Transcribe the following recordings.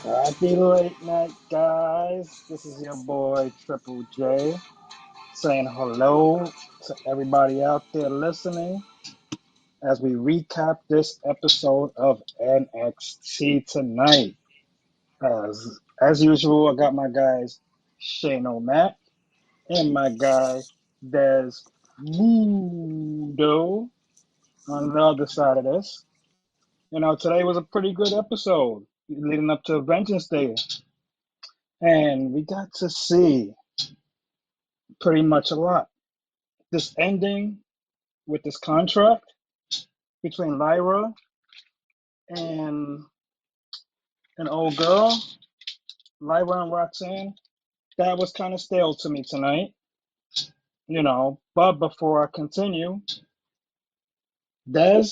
Happy late night, guys. This is your boy Triple J saying hello to everybody out there listening as we recap this episode of NXT tonight. As usual, I got my guys Shane O'Mac and my guy Des Mundo on the other side of this. Today was a pretty good episode leading up to Vengeance Day, and we got to see pretty much a lot. This ending with this contract between Lyra and an old girl, Lyra and Roxanne, that was kind of stale to me tonight, But before I continue, Des,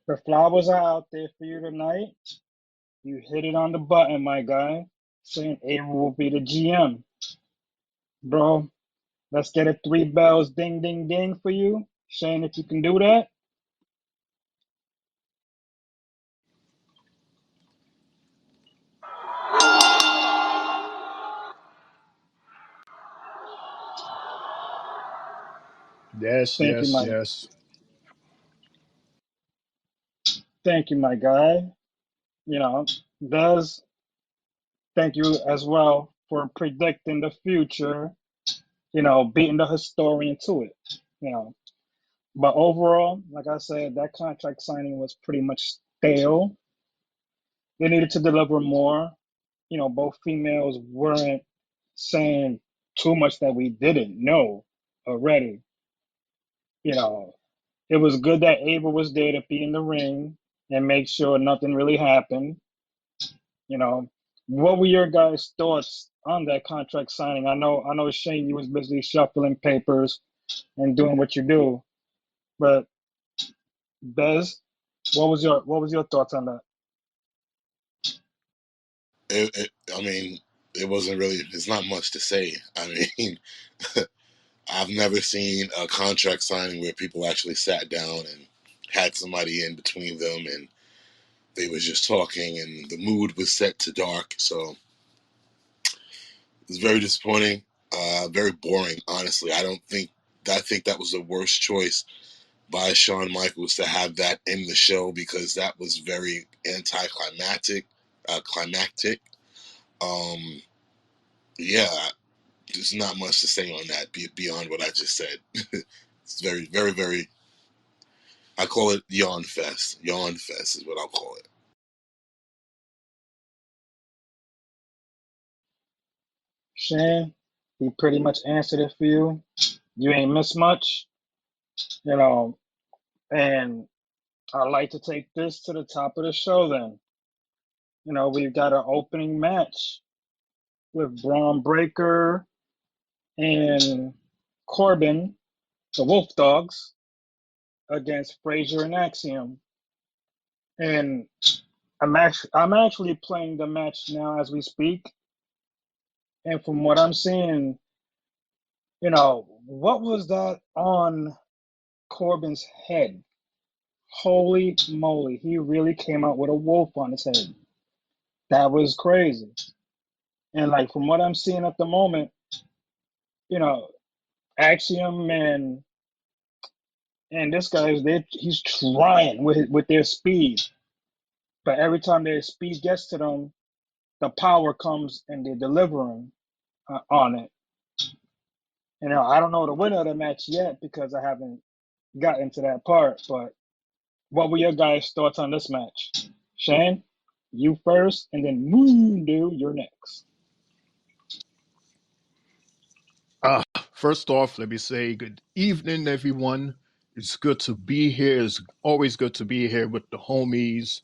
the flowers are out there for you tonight. You hit it on the button, my guy, saying Ava will be the GM. Bro, let's get it 3 bells, ding, ding, ding for you. Shane, if you can do that. Yes, Thank you, yes, my yes. thank you, my guy. You know, Des, thank you as well for predicting the future, beating the historian to it, you know. But overall, like I said, that contract signing was pretty much stale. They needed to deliver more. Both females weren't saying too much that we didn't know already. You know, it was good that Ava was there to be in the ring and make sure nothing really happened. You know, what were your guys' thoughts on that contract signing? I know, Shane, you was busy shuffling papers and doing what you do, but Bez, what was your thoughts on that? I mean, it wasn't really. It's not much to say. I mean, I've never seen a contract signing where people actually sat down and had somebody in between them, and they was just talking, and the mood was set to dark. So it was very disappointing. Very boring, honestly. I think that was the worst choice by Shawn Michaels to have that in the show because that was very anticlimactic. Climactic. Um, yeah, there's not much to say on that beyond what I just said. It's very, very, very. I call it yawn fest. Yawn fest is what I'll call it. Shane, he pretty much answered it for you. You ain't missed much, you know, and I'd like to take this to the top of the show then. We've got an opening match with Braun Breaker and Corbin, the Wolf Dogs, against Frazier and Axiom. And I'm actually playing the match now as we speak. And from what I'm seeing, what was that on Corbin's head? Holy moly, he really came out with a wolf on his head. That was crazy. And like from what I'm seeing at the moment, you know, Axiom and this guy he's trying with their speed, but every time their speed gets to them, the power comes and they're delivering on it. I don't know the winner of the match yet because I haven't gotten to that part. But what were your guys' thoughts on this match? Shane, you first, and then Mundo, you're next. Uh, First off, let me say good evening, everyone. It's good to be here. It's always good to be here with the homies.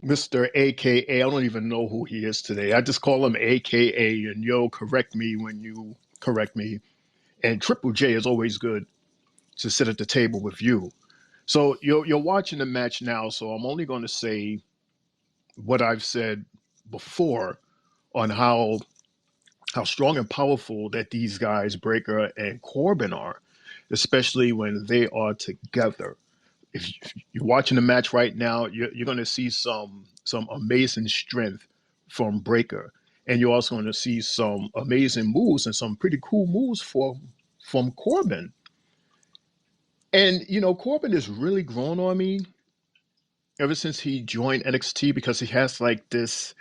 Mr. AKA, I don't even know who he is today. I just call him AKA, and yo, correct me when you correct me. And Triple J is always good to sit at the table with you. So you're watching the match now, so I'm only going to say what I've said before on how strong and powerful that these guys, Breaker and Corbin, are, especially when they are together. if you're watching the match right now, you're going to see some amazing strength from Breaker, and you're also going to see some amazing moves and some pretty cool moves from Corbin. And Corbin has really grown on me ever since he joined NXT because he has like this.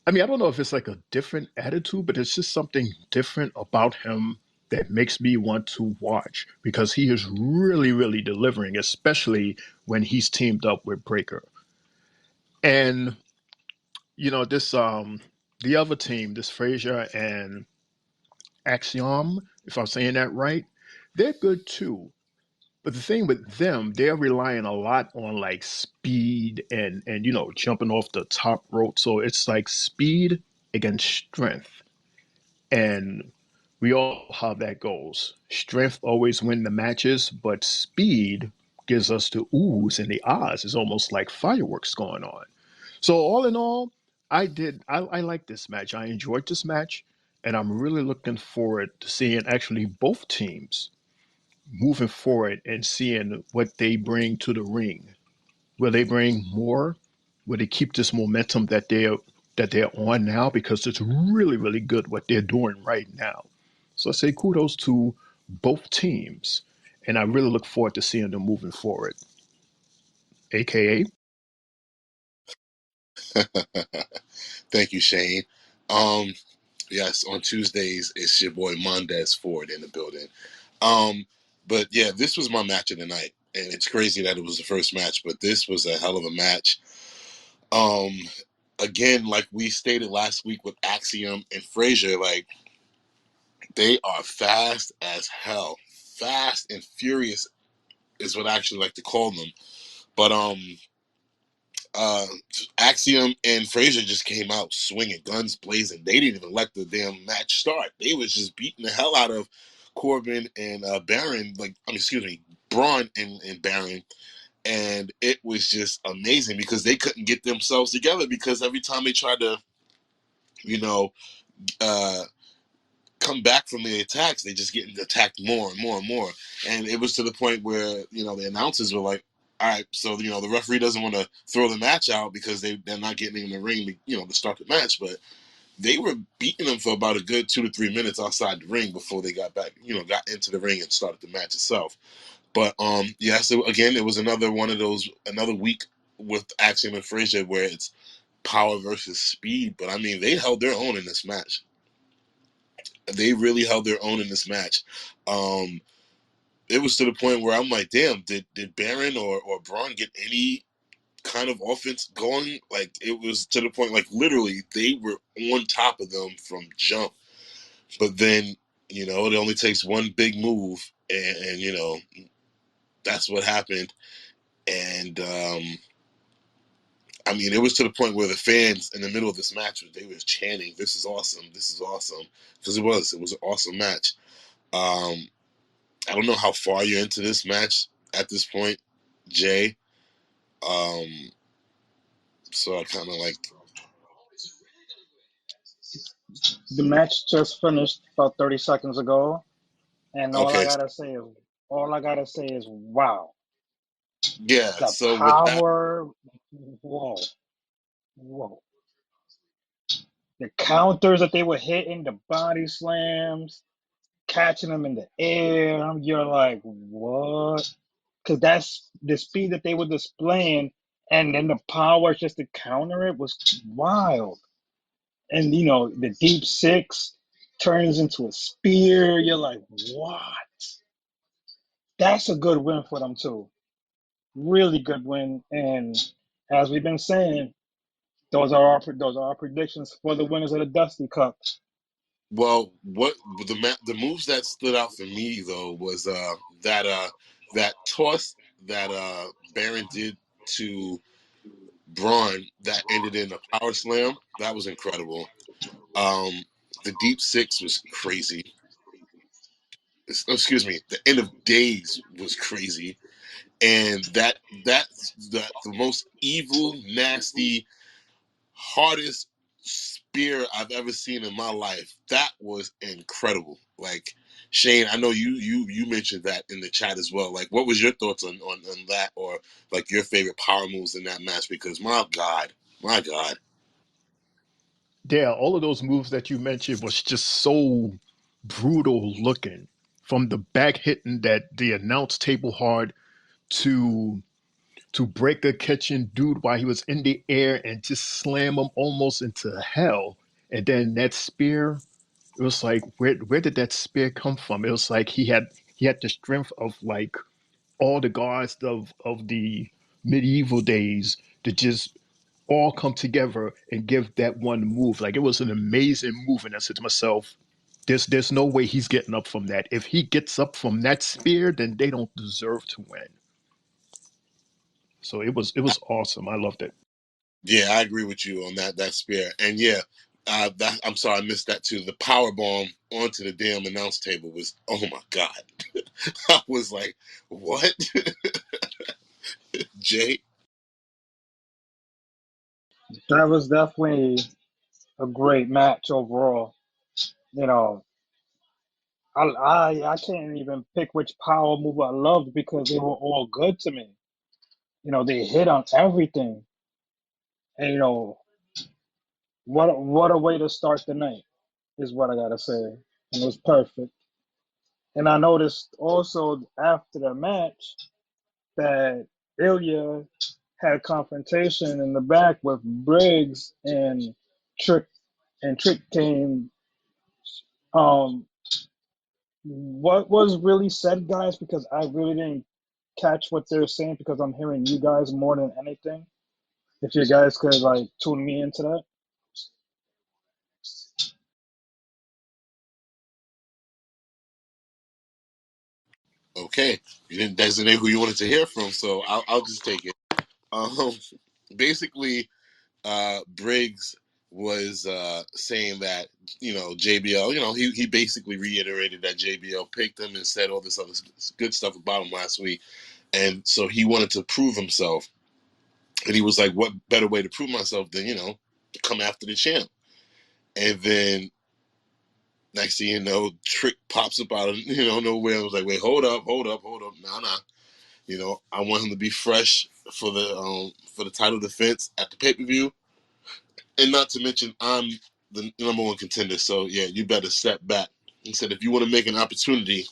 I mean, I don't know if it's like a different attitude, but it's just something different about him that makes me want to watch because he is really, really delivering, especially when he's teamed up with Breaker. And this the other team, this Frazier and Axiom, if I'm saying that right, they're good too. But the thing with them, they're relying a lot on like speed and jumping off the top rope. So it's like speed against strength. And we all know how that goes. Strength always wins the matches, but speed gives us the oohs and the ahs. It's almost like fireworks going on. So all in all, I like this match. I enjoyed this match, and I'm really looking forward to seeing actually both teams moving forward and seeing what they bring to the ring. Will they bring more? Will they keep this momentum that they're on now? Because it's really, really good what they're doing right now. So I say kudos to both teams. And I really look forward to seeing them moving forward. AKA. Thank you, Shane. Um, yes, on Tuesdays it's your boy Mondes Ford in the building. Um, but yeah, this was my match of the night, and it's crazy that it was the first match, but this was a hell of a match. Um, Again, like we stated last week with Axiom and Frazier, like they are fast as hell, fast and furious is what I actually like to call them. But uh, Axiom and Frazier just came out swinging, guns blazing. They didn't even let the damn match start. They was just beating the hell out of Corbin and Baron. Excuse me, Braun and Baron. And it was just amazing because they couldn't get themselves together because every time they tried to, you know, uh, come back from the attacks, they just getting attacked more and more and more. And it was to the point where, the announcers were like, all right, so, the referee doesn't want to throw the match out because they're not getting in the ring, to start the match. But they were beating them for about a good 2 to 3 minutes outside the ring before they got back, got into the ring and started the match itself. But, yeah, so again, it was another week with Axiom and Frazier where it's power versus speed. But, I mean, they held their own in this match. They really held their own in this match. Um, it was to the point where I'm like, damn, did Baron or Braun get any kind of offense going? Like, it was to the point, like, literally, they were on top of them from jump. But then, it only takes one big move, and that's what happened. And, I mean, it was to the point where the fans in the middle of this match, they were chanting, "This is awesome! This is awesome!" Because it was an awesome match. Um, I don't know how far you're into this match at this point, Jay. Um, so I kind of like, The match just finished about 30 seconds ago, and okay, all I gotta say is, wow, yeah. the So with that, power, whoa, whoa, the counters that they were hitting, the body slams, catching them in the air. You're like, what? Because that's the speed that they were displaying, and then the power just to counter it was wild. And the deep six turns into a spear. You're like, what? That's a good win for them too. Really good win. And as we've been saying, those are our predictions for the winners of the Dusty Cup. well, what the moves that stood out for me though was that that toss that Baron did to Braun that ended in a power slam. That was incredible. Um, the deep six was crazy. Excuse me. The end of days was crazy. And that's the most evil, nasty, hardest spear I've ever seen in my life. That was incredible. Like Shane, I know you mentioned that in the chat as well. Like, what was your thoughts on that, or like your favorite power moves in that match? Because my God. Yeah, all of those moves that you mentioned was just so brutal looking. From the back hitting that the announce table hard to break a catching dude while he was in the air and just slam him almost into hell. And then that spear, it was like where did that spear come from? It was like he had the strength of like all the gods of the medieval days to just all come together and give that one move. Like it was an amazing move. And I said to myself, there's no way he's getting up from that. If he gets up from that spear, then they don't deserve to win. So it was awesome. I loved it. Yeah, I agree with you on that spear. And yeah, I'm sorry I missed that too. The power bomb onto the damn announce table was, oh my God. I was like, what? Jay? That was definitely a great match overall. You know, I can't even pick which power move I loved because they were all good to me. You know, they hit on everything, and you know what a way to start the night is what I gotta say, and it was perfect. And I noticed also after the match that Ilya had a confrontation in the back with Briggs and Trick, and Trick came. Um, what was really said, guys? Because I really didn't catch what they're saying because I'm hearing you guys more than anything. If you guys could like tune me into that. Okay. You didn't designate who you wanted to hear from, so I'll just take it. Um, basically, Briggs was saying that, JBL, he basically reiterated that JBL picked him and said all this other good stuff about him last week. And so he wanted to prove himself. And he was like, what better way to prove myself than, to come after the champ? And then next thing you know, Trick pops up out of, nowhere. I was like, wait, hold up. Nah. I want him to be fresh for the title defense at the pay-per-view. And not to mention, I'm the number one contender. So yeah, you better step back. He said, if you want to make an opportunity,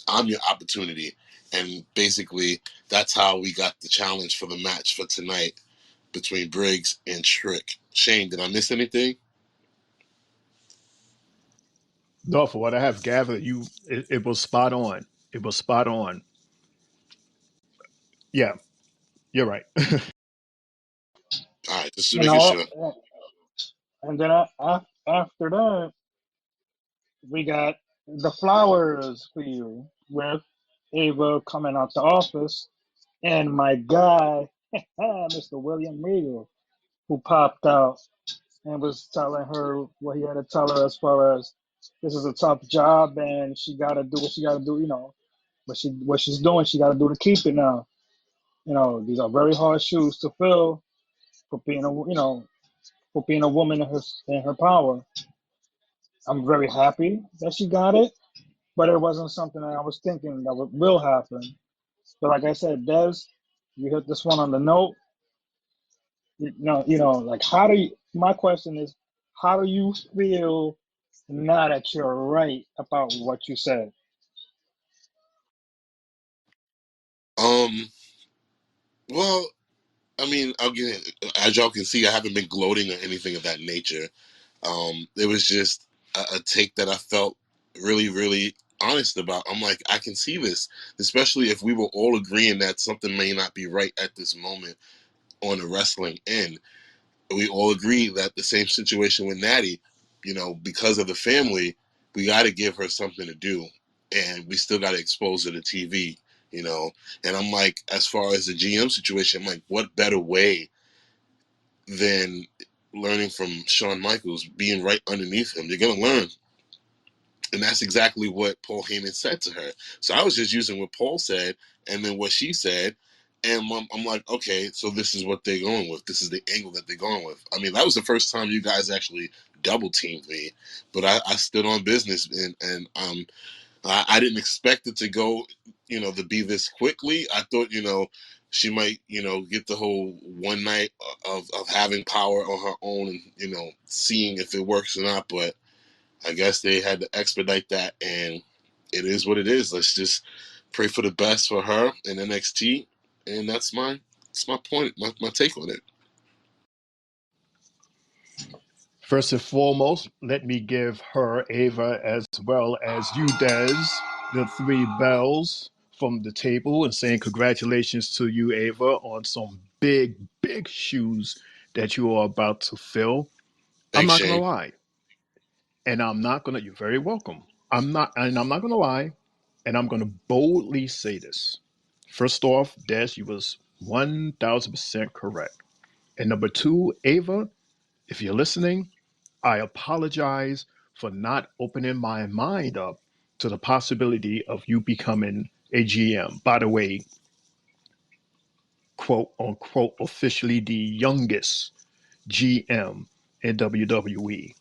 I'm your opportunity. And basically, that's how we got the challenge for the match for tonight between Briggs and Trick. Shane, did I miss anything? No, for what I have gathered, it was spot on. It was spot on. Yeah, you're right. All right, just to You making know, sure. and then after that, we got the flowers for you with Ava coming out the office, and my guy, Mr. William Regal, who popped out and was telling her what he had to tell her as far as this is a tough job and she got to do what she got to do. You know, what she's doing, she got to do to keep it now. You know, these are very hard shoes to fill for being a woman in her power. I'm very happy that she got it, but it wasn't something that I was thinking that will happen. But like I said, Des, you hit this one on the note. Like how do you? My question is, how do you feel now that you're right about what you said? Um, well, I mean, again, as y'all can see, I haven't been gloating or anything of that nature. It was just a take that I felt really, really honest about. I'm like, I can see this, especially if we were all agreeing that something may not be right at this moment on the wrestling end. We all agree that the same situation with Natty, because of the family, we got to give her something to do, and we still got to expose her to TV. And I'm like, as far as the GM situation, I'm like, what better way than learning from Shawn Michaels, being right underneath him? You're gonna learn. And that's exactly what Paul Heyman said to her. So I was just using what Paul said and then what she said. And I'm like, okay, so this is what they're going with. This is the angle that they're going with. I mean, that was the first time you guys actually double teamed me, but I stood on business, and I didn't expect it to go, to be this quickly. I thought, she might, get the whole one night of having power on her own and, seeing if it works or not. But I guess they had to expedite that, and it is what it is. Let's just pray for the best for her in NXT, and that's my point, my take on it. First and foremost, let me give her, Ava, as well as you, Des, the three bells from the table and saying congratulations to you, Ava, on some big, big shoes that you are about to fill. I'm Thanks, not going to Shane. lie. And I'm not going to, you're very welcome. I'm not going to lie. And I'm going to boldly say this. First off, Des, you was 1000% correct. And number two, Ava, if you're listening, I apologize for not opening my mind up to the possibility of you becoming a GM. By the way, quote unquote, officially the youngest GM in WWE.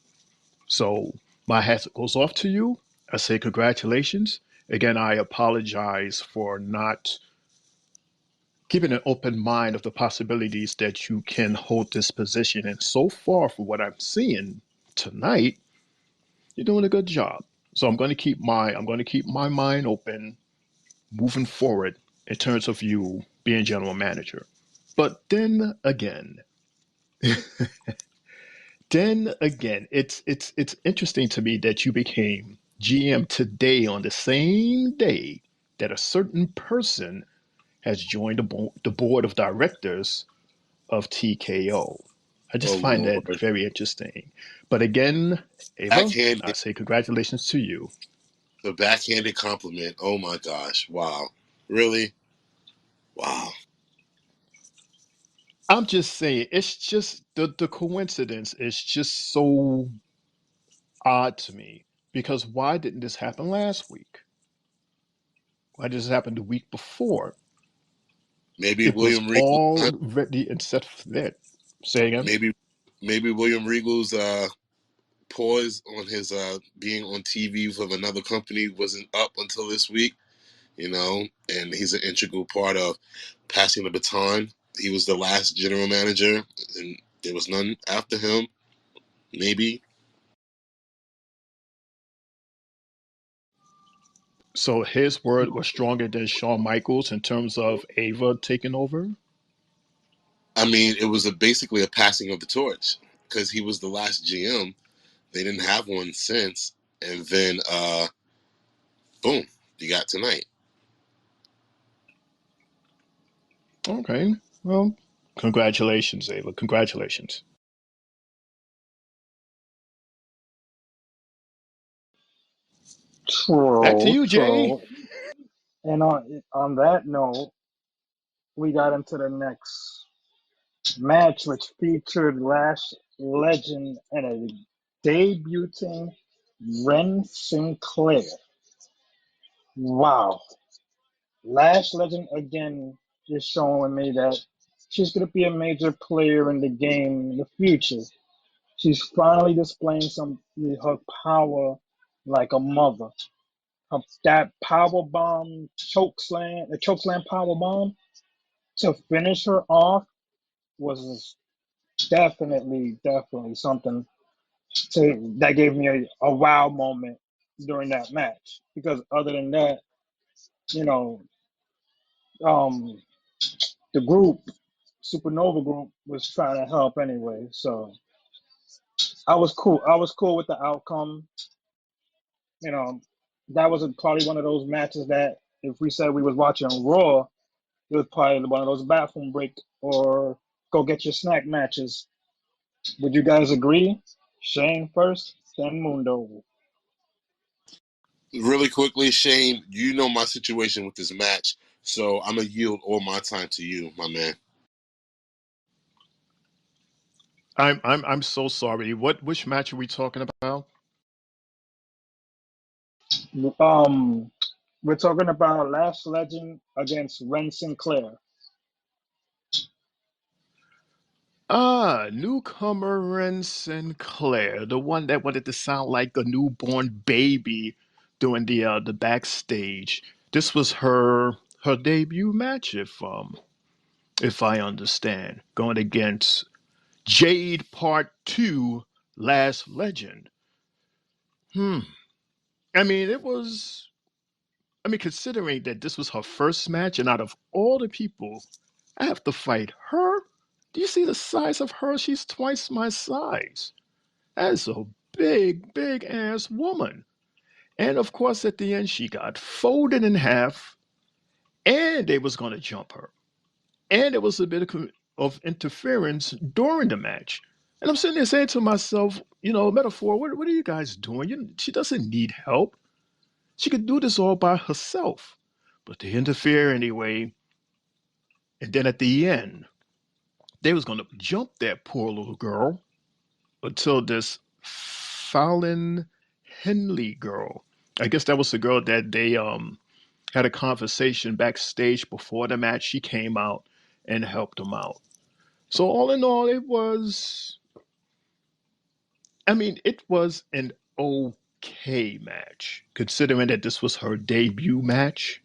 So my hat goes off to you. I say congratulations. Again, I apologize for not keeping an open mind of the possibilities that you can hold this position. And so far, for what I'm seeing tonight, you're doing a good job. So I'm going to keep my mind open moving forward in terms of you being general manager. But then again, it's interesting to me that you became GM today on the same day that a certain person has joined the board of directors of TKO. I just Oh find that Lord, very interesting. But again, Ava, I backhanded, say congratulations to you. the backhanded compliment. Oh my gosh, wow, really, wow. I'm just saying, it's just the coincidence is just so odd to me because why didn't this happen last week? Why did this happen the week before? Maybe It was William Regal. already and set for that. Say again. Maybe maybe William Regal's pause on his being on TV with another company wasn't up until this week. And he's an integral part of passing the baton. He was the last general manager, and there was none after him. Maybe. So his word was stronger than Shawn Michaels in terms of Ava taking over. I mean, it was basically a passing of the torch because he was the last GM. They didn't have one since, and then boom, you got tonight. Okay. Well, congratulations, Ava. Congratulations. Back to True, you, Jay. true. And on that note, we got into the next match, which featured Lash Legend and a debuting Ren Sinclair. Wow. Lash Legend again is showing me that she's going to be a major player in the game in the future. She's finally displaying some her power like a mother. That power bomb choke slam, the choke slam power bomb to finish her off was definitely something that gave me a wow moment during that match. Because other than that, you know, um, the group, Supernova group, was trying to help anyway. So I was cool. I was cool with the outcome. You know, that was probably one of those matches that if we said we was watching Raw, it was probably one of those bathroom break or go get your snack matches. Would you guys agree? Shane first, then Mundo. Really quickly, Shane, you know my situation with this match, so I'm gonna yield all my time to you, my man. I'm so sorry. Which match are we talking about? Um, we're talking about Lash Legend against Ren Sinclair. Newcomer and Sinclair, the one that wanted to sound like a newborn baby during the backstage. This was her debut match, if I understand, going against Jade Part Two, Last Legend. Hmm. I mean, it was. I mean, considering that this was her first match, and out of all the people, I have to fight her. Do you see the size of her? She's twice my size. That's a big, big ass woman. And of course, at the end, she got folded in half, and they was gonna jump her. And there was a bit of interference during the match. And I'm sitting there saying to myself, metaphor, what are you guys doing? She doesn't need help. She could do this all by herself. But they interfere anyway. And then at the end, they was gonna jump that poor little girl until this Fallon Henley girl. I guess that was the girl that they had a conversation backstage before the match. She came out and helped them out. So all in all, it was an okay match considering that this was her debut match.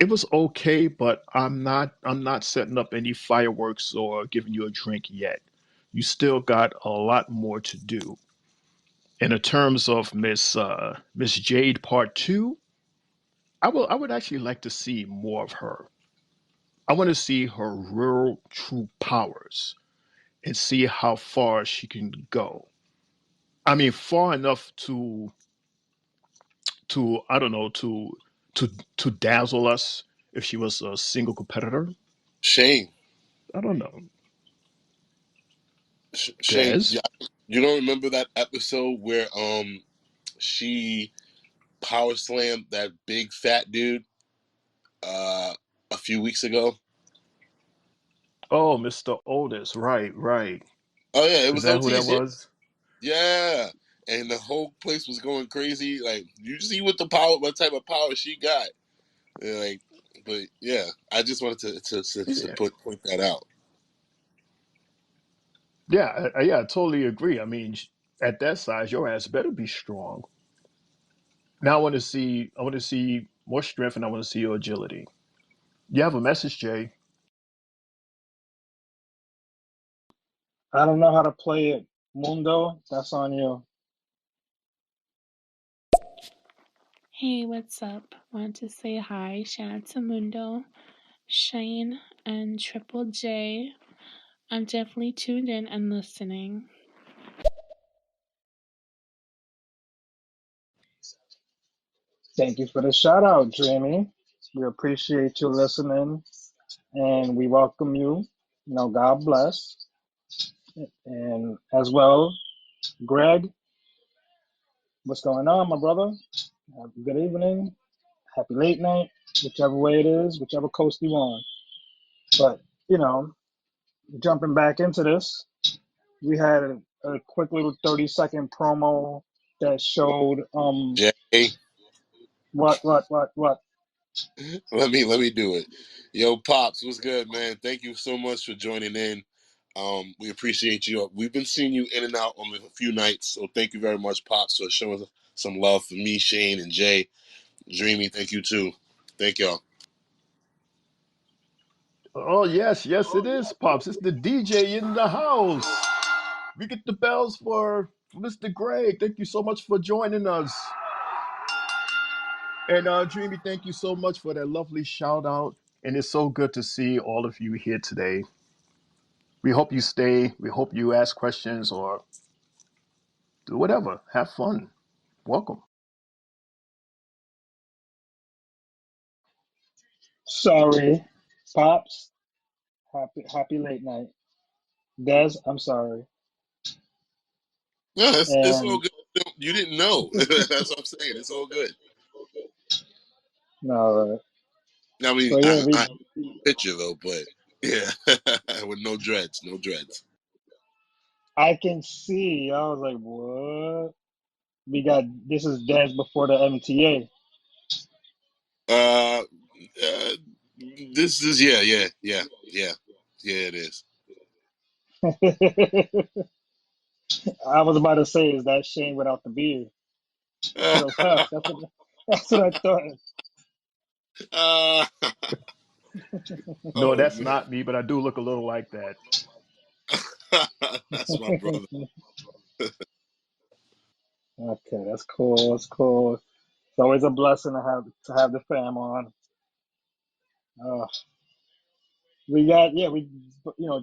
It was okay, but I'm not setting up any fireworks or giving you a drink yet. You still got a lot more to do. And in terms of Miss Jade Part Two, I would actually like to see more of her. I want to see her real true powers and see how far she can go. I mean, far enough to I don't know to to dazzle us if she was a single competitor. Shane, I don't know. Shane, Des? you don't remember that episode where she power slammed that big fat dude uh a few weeks ago? Oh, Mr. Otis. Right, right. Oh yeah, it Is was that who that OT's. Yeah, was? yeah. And the whole place was going crazy. Like, you see what type of power she got. And, like, but yeah, I just wanted to Yeah. point that out. Yeah, yeah, I totally agree. I mean, at that size, your ass better be strong. Now I want to see more strength and I want to see your agility. You have a message, Jay. I don't know how to play it. Mundo, that's on you. Hey, what's up? Want to say hi. Shout out to Mundo, Shane, and Triple J. I'm definitely tuned in and listening. Thank you for the shout out, Dreamy. We appreciate you listening and we welcome you. God bless. And as well, Greg, what's going on, my brother? Have a good evening. Happy late night, whichever way it is, whichever coast you on. But, you know, jumping back into this, we had a quick little 30-second promo that showed Jay, what. let me do it. Yo, Pops, what's good, man? Thank you so much for joining in. We appreciate you. We've been seeing you in and out on a few nights, so thank you very much, Pops, for showing some love for me, Shane, and Jay. Dreamy, thank you too. Thank y'all. Oh yes, yes it is, Pops. It's the DJ in the house. We get the bells for Mr. Greg. Thank you so much for joining us. And Dreamy, thank you so much for that lovely shout out. And it's so good to see all of you here today. We hope you stay. We hope you ask questions or do whatever. Have fun. Welcome. Sorry, Pops. Happy late night. Des, I'm sorry. No, it's all And good. You didn't know. That's what I'm saying. It's all good. no, I mean, so yeah, I picture though, but yeah, with no dreads, no dreads. I can see. I was like, what? We got this is Des before the MTA. Uh, uh this is yeah. It is. I was about to say, is that Shane without the beard to the left? That's what I thought. uh, No, oh that's man, not me, but I do look a little like that. that's my brother. Okay, that's cool. That's cool. It's always a blessing to have the fam on. Uh, we got yeah we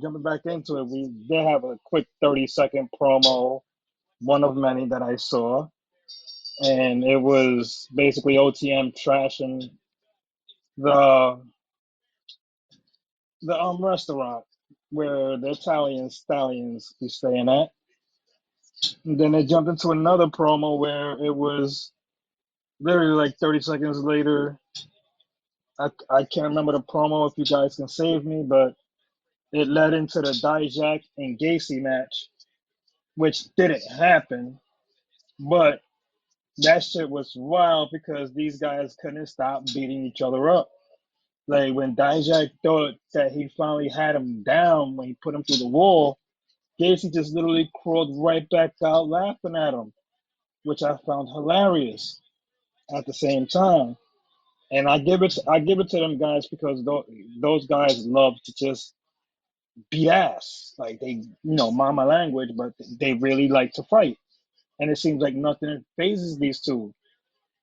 jumping back into it. We did have a quick 30-second promo, one of many that I saw, and it was basically OTM trashing the restaurant where the Italian stallions be staying at. And then they jumped into another promo where it was literally like 30 seconds later. I can't remember the promo if you guys can save me, but it led into the Dijak and Gacy match, which didn't happen. But that shit was wild because these guys couldn't stop beating each other up. Like when Dijak thought that he finally had him down when he put him through the wall, Gacy just literally crawled right back out laughing at him, which I found hilarious at the same time. And I give it to them guys because those guys love to just beat ass. Like mind my language, but they really like to fight. And it seems like nothing phases these two.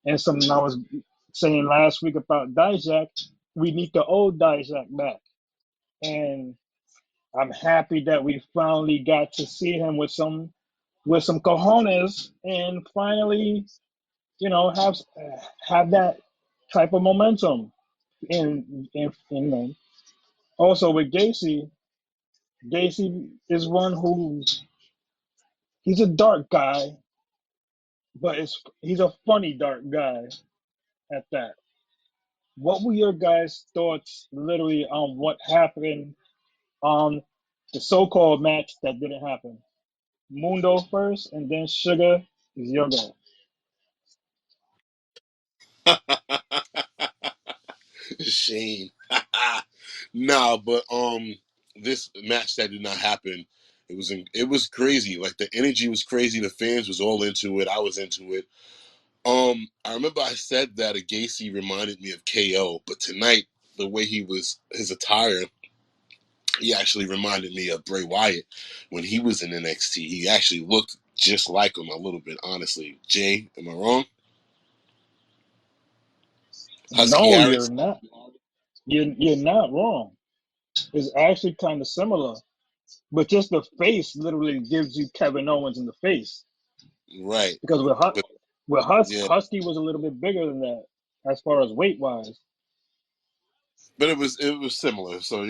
And something I was saying last week about Dijak, we need the old Dijak back. And I'm happy that we finally got to see him with some cojones and finally, have that type of momentum. And also with Gacy is one who he's a dark guy, but he's a funny dark guy at that. What were your guys' thoughts literally on what happened on the so-called match that didn't happen? Mundo first, and then Sugar is your go. Shane. Nah, but this match that did not happen. It was crazy. Like the energy was crazy. The fans was all into it. I was into it. I remember I said that a Gacy reminded me of KO, but tonight the way his attire, he actually reminded me of Bray Wyatt when he was in NXT. He actually looked just like him a little bit, honestly. Jay, am I wrong? Husky No, you're Harris, not. You're not wrong. It's actually kind of similar, but just the face literally gives you Kevin Owens in the face. right? Because But yeah, Husky was a little bit bigger than that as far as weight wise. but it was similar. So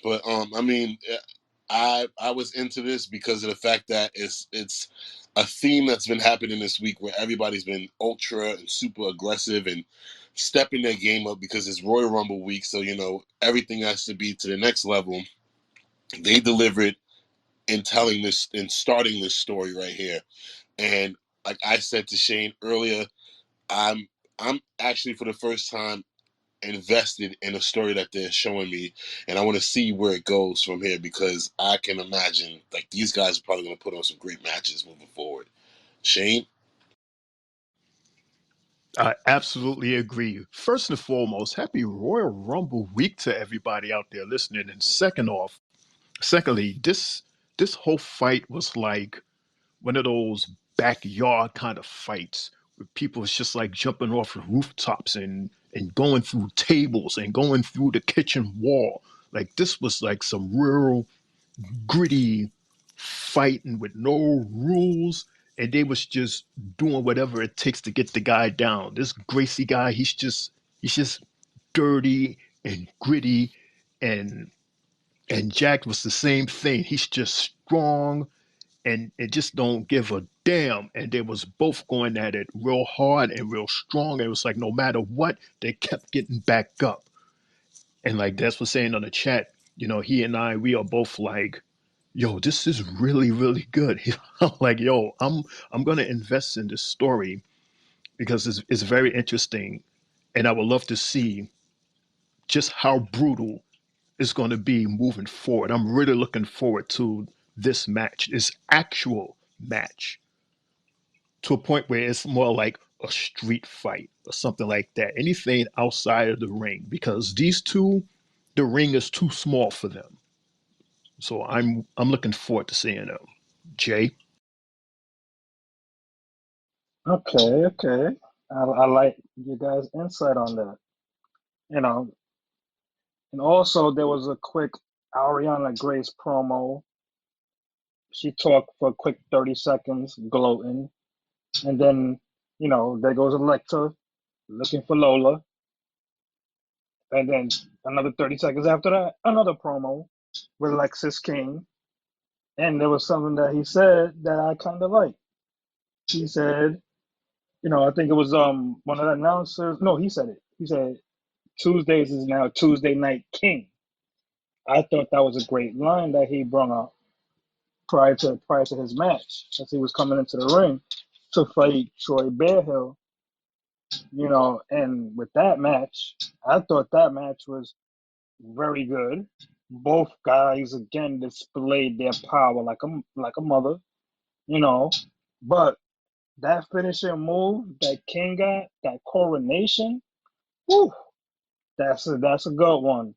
but I mean, I was into this because of the fact that it's a theme that's been happening this week where everybody's been ultra and super aggressive and stepping their game up because it's Royal Rumble week. So everything has to be to the next level. They delivered in telling this in starting this story right here. And like I said to Shane earlier, I'm I'm actually for the first time invested in a story that they're showing me, and I want to see where it goes from here because I can imagine like these guys are probably going to put on some great matches moving forward. Shane, I absolutely agree. First and foremost, happy Royal Rumble week to everybody out there listening. And secondly, this whole fight was like one of those backyard kind of fights where people was just like jumping off the rooftops and going through tables and going through the kitchen wall. Like this was like some real gritty fighting with no rules, and they was just doing whatever it takes to get the guy down. This Gracie guy, he's just dirty and gritty, and Jack was the same thing. He's just strong and just don't give a damn. And they was both going at it real hard and real strong. It was like no matter what, they kept getting back up. And like that's was saying on the chat, he and I, we are both like, yo, this is really, really good. I'm like, yo, I'm gonna invest in this story because it's very interesting, and I would love to see just how brutal. is going to be moving forward. I'm really looking forward to this match, this actual match, to a point where it's more like a street fight or something like that. Anything outside of the ring, because these two, the ring is too small for them. So I'm looking forward to seeing them. Jay, Okay, okay. I like you guys' insight on that. You know, and also there was a quick Ariana Grace promo. She talked for a quick 30 seconds, gloating, and then there goes Alexa looking for Lola, and then another 30 seconds after that, another promo with Lexis King, and there was something that he said that I kind of liked. He said, I think it was one of the announcers. No, he said it. He said Tuesdays is now Tuesday Night King. I thought that was a great line that he brought up prior to his match as he was coming into the ring to fight Troy Bearhill. And with that match, I thought that match was very good. Both guys again displayed their power like a mother, you know. But that finishing move that King got, that coronation, whew, that's a good one.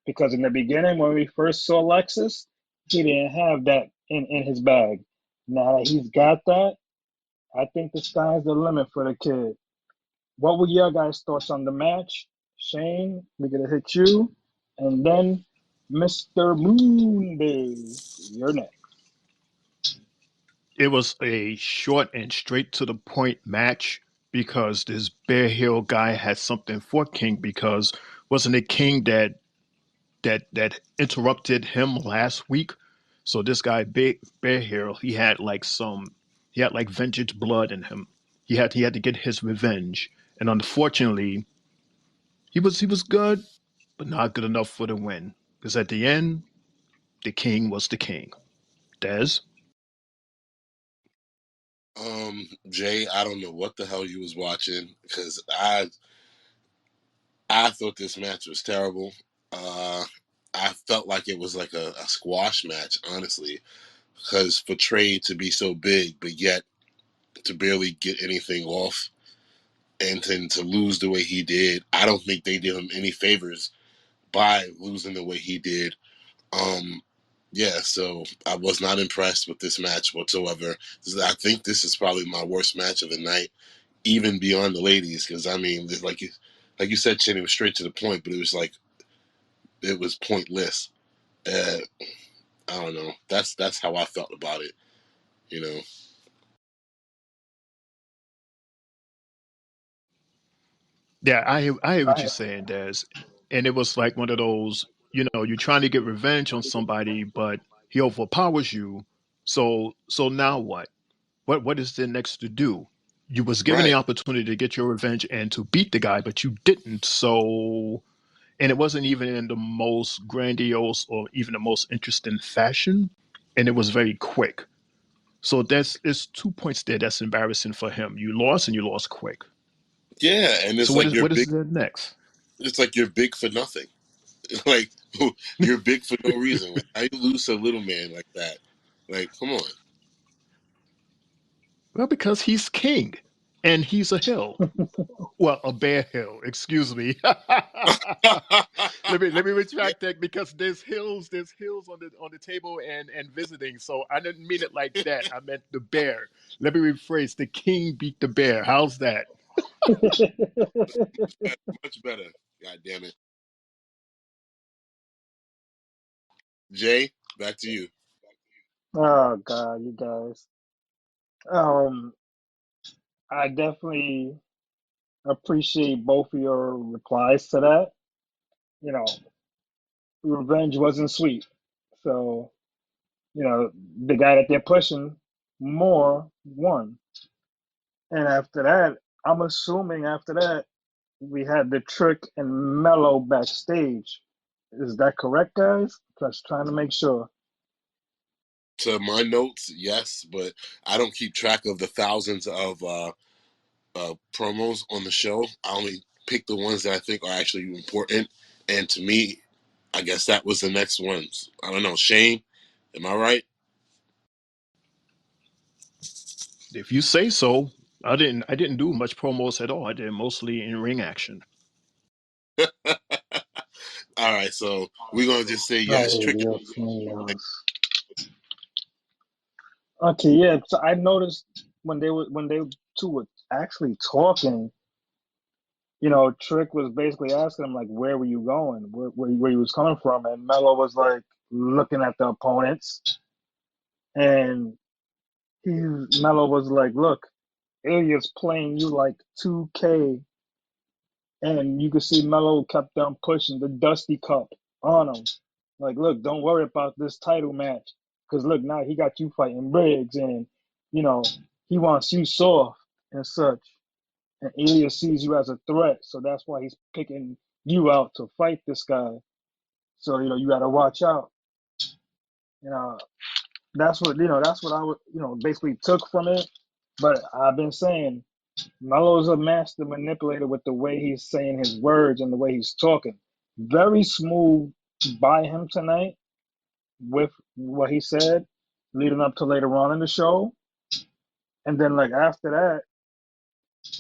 Because in the beginning, when we first saw Lexus, he didn't have that in his bag. Now that he's got that, I think the sky's the limit for the kid. What were your guys' thoughts on the match? Shane, we're gonna hit you, and then Mr. Mondes, you're next. it was a short and straight to the point match because this Bear Hill guy had something for King, because wasn't it King that interrupted him last week? So this guy Bear Hill, he had like vengeance blood in him. He had to get his revenge, and unfortunately, he was good, but not good enough for the win. Because at the end, the king was the king. Des, Jay, I don't know what the hell you was watching because I thought this match was terrible. Uh, I felt like it was like a squash match, honestly, because for Trey to be so big, but yet to barely get anything off and then to lose the way he did, I don't think they did him any favors by losing the way he did. Um, yeah, so I was not impressed with this match whatsoever. I think this is probably my worst match of the night, even beyond the ladies, because I mean, like you said, Chin, it was straight to the point, but it was like it was pointless. Uh, I don't know. That's how I felt about it. You know. yeah, I hear what you're saying, Des, and it was like one of those, you're trying to get revenge on somebody, but he overpowers you. So now what? What is there next to do? You was given the Right. opportunity to get your revenge and to beat the guy, but you didn't. So, and it wasn't even in the most grandiose or even the most interesting fashion, and it was very quick. So that's it's 2 points there. That's embarrassing for him. You lost and you lost quick. Yeah, and So it's like what is there next? It's like you're big for nothing. Like you're big for no reason. Like how you lose to a little man like that? Like, come on. Well, because he's king, and he's a hill. Well, a bear hill. Excuse me. Let me Yeah, retract that, because there's hills on the table and visiting. So I didn't mean it like that. I meant the bear. Let me rephrase. The king beat the bear. How's that? much better. God damn it, Jay. Back to you. Oh God, you guys. Um, I definitely appreciate both of your replies to that. You know, revenge wasn't sweet. So, the guy that they're pushing more won. And after that, I'm assuming after that, we had the Trick and Mellow backstage. Is that correct, guys? Just trying to make sure. To my notes, yes, but I don't keep track of the thousands of promos on the show. I only pick the ones that I think are actually important. And to me, I guess that was the next ones. I don't know. Shane, am I right? If you say so. I didn't do much promos at all. I did mostly in ring action. All right, so we're gonna just say yes. Oh, Trick. Dios míos. Okay, yeah. So I noticed when they two were actually talking, Trick was basically asking him like, "Where were you going? Where you was coming from?" And Mello was like looking at the opponents, and he Mello was like, "Look, Ilya's playing you like 2K," and you could see Mello kept on pushing the Dusty Cup on him. Like, look, don't worry about this title match, because look, now he got you fighting Briggs, and you know he wants you soft and such. And Ilya sees you as a threat, so that's why he's picking you out to fight this guy. So you got to watch out. You know that's what I would basically took from it. But I've been saying Melo's a master manipulator with the way he's saying his words and the way he's talking. Very smooth by him tonight with what he said, leading up to later on in the show. And then like after that,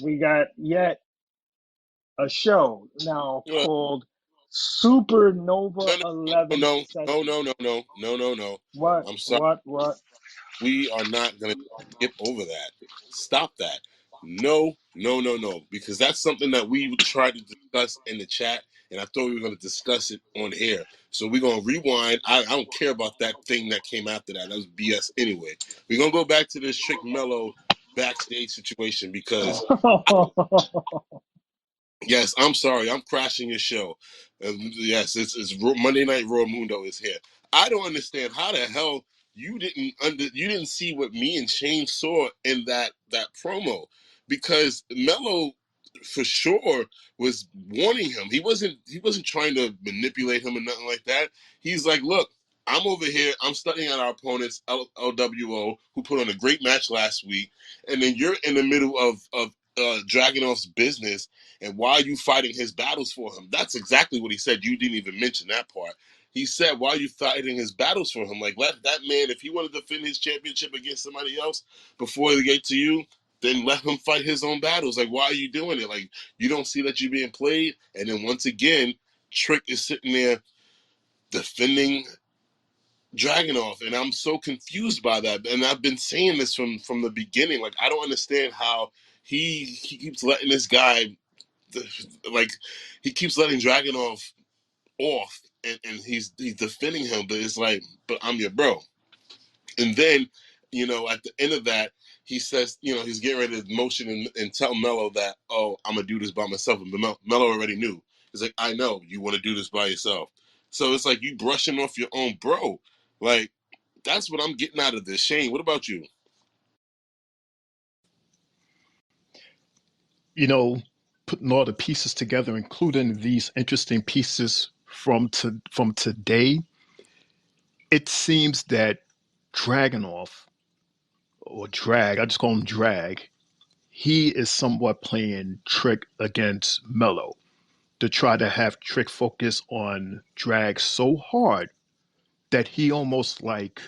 we got yet a show now No, called Supernova no, 11 no, no, session. no, no, no, no, no, no. What? I'm sorry. What? We are not going to skip over that. Stop that. No, no, no, no. Because that's something that we tried to discuss in the chat, and I thought we were going to discuss it on air. So we're going to rewind. I don't care about that thing that came after that. That was BS anyway. We're going to go back to this Trick Mello backstage situation because yes, I'm sorry. I'm crashing your show. Yes, it's Monday Night Raw. Mundo is here. I don't understand how the hell you didn't see what me and Shane saw in that promo, because Mello for sure was warning him. He wasn't trying to manipulate him or nothing like that. He's like, look, I'm over here. I'm studying at our opponents, LWO, who put on a great match last week, and then you're in the middle of Dragunov's business, and why are you fighting his battles for him? That's exactly what he said. You didn't even mention that part. He said, why are you fighting his battles for him? Like, let that man, if he wanted to defend his championship against somebody else before they get to you, then let him fight his own battles. Like, why are you doing it? Like, you don't see that you're being played. And then once again, Trick is sitting there defending Dragunov, and I'm so confused by that. And I've been saying this from the beginning. Like, I don't understand how he keeps letting this guy, like, he keeps letting Dragunov off, and he's defending him, but it's like, but I'm your bro. And then, at the end of that, he says, he's getting ready to motion and tell Mello that, oh, I'm gonna do this by myself. And Mello already knew. He's like, I know you want to do this by yourself. So it's like you brushing off your own bro. Like, that's what I'm getting out of this. Shane, what about you? Putting all the pieces together, including these interesting pieces from today, it seems that Dragonoff, or Drag, I just call him Drag, he is somewhat playing Trick against Mello to try to have Trick focus on Drag so hard that he almost like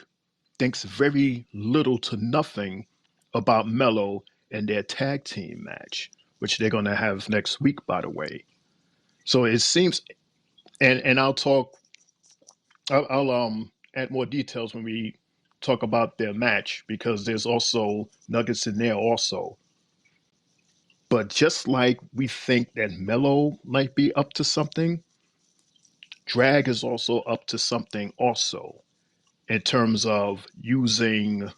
thinks very little to nothing about Mello and their tag team match, which they're going to have next week, by the way. So it seems, and I'll add more details when we talk about their match, because there's also nuggets in there also. But just like we think that Mello might be up to something, Drag is also up to something also, in terms of using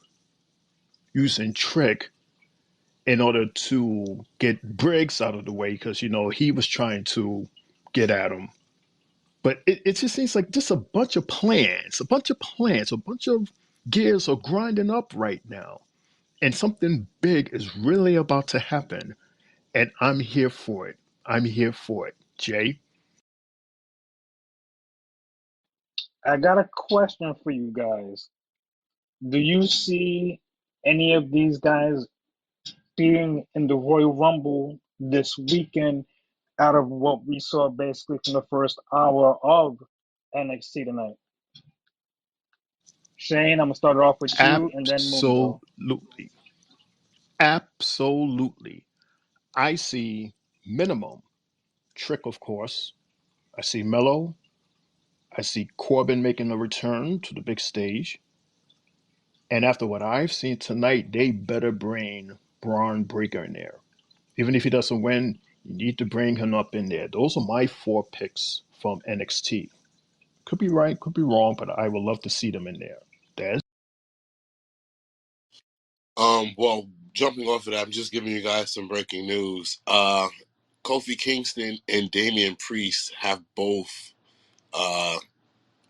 Trick in order to get Briggs out of the way, because he was trying to get at him. But it just seems like just a bunch of gears are grinding up right now. And something big is really about to happen. And I'm here for it. I'm here for it. Jay? I got a question for you guys. Do you see any of these guys being in the Royal Rumble this weekend out of what we saw basically from the first hour of NXT tonight? Shane, I'm gonna start it off with you, and then Mundo. Absolutely. Absolutely. I see minimum Trick, of course. I see Mello. I see Corbin making a return to the big stage. And after what I've seen tonight, they better bring Braun Breaker in there. Even if he doesn't win, you need to bring him up in there. Those are my four picks from NXT. Could be right, could be wrong, but I would love to see them in there. Des? Well, jumping off of that, I'm just giving you guys some breaking news. Kofi Kingston and Damian Priest have both uh,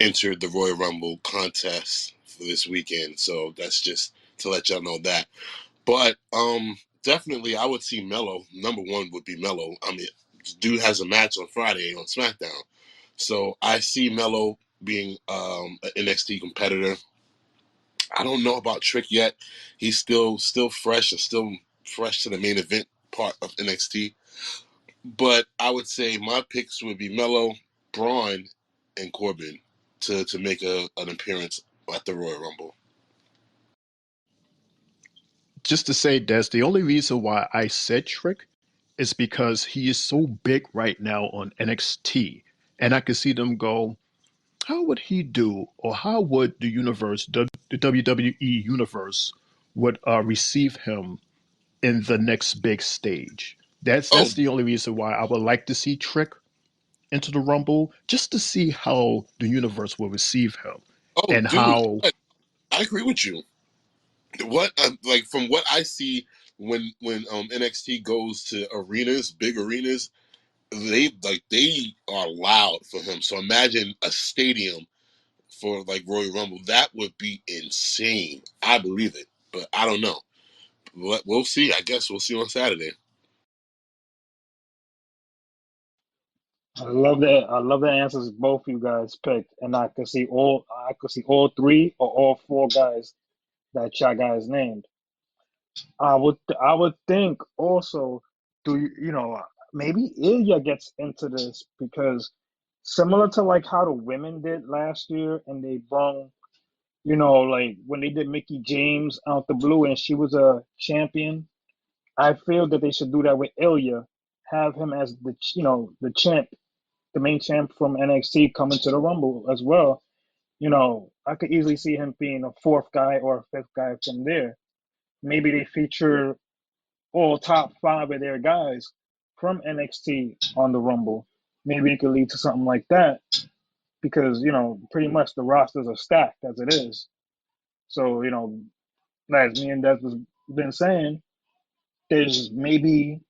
entered the Royal Rumble contest for this weekend. So that's just to let y'all know that. But definitely, I would see Mello. Number one would be Mello. I mean, dude has a match on Friday on SmackDown. So I see Mello being an NXT competitor. I don't know about Trick yet. He's still fresh and still fresh to the main event part of NXT. But I would say my picks would be Mello, Braun, and Corbin to make an appearance at the Royal Rumble. Just to say, Des, the only reason why I said Trick is because he is so big right now on NXT. And I could see them go, how would he do, or how would the universe, the WWE Universe, would receive him in the next big stage? Oh, That's the only reason why I would like to see Trick into the Rumble, just to see how the universe will receive him oh, and dude, how. I agree with you. What like from what I see when NXT goes to arenas, big arenas, they are loud for him. So imagine a stadium for like Royal Rumble. That would be insane. I believe it, but I don't know. We'll see. I guess we'll see on Saturday. I love that. I love the answers both you guys picked, and I could see all three or all four guys that y'all guys named. I would think also, do you know, maybe Ilya gets into this because similar to like how the women did last year, and they brung, like when they did Mickey James out the blue and she was a champion. I feel that they should do that with Ilya, have him as the champ, the main champ from NXT coming to the Rumble as well. I could easily see him being a fourth guy or a fifth guy from there. Maybe they feature all top five of their guys from NXT on the Rumble. Maybe it could lead to something like that because, pretty much the rosters are stacked as it is. So, as me and Des has been saying, there's maybe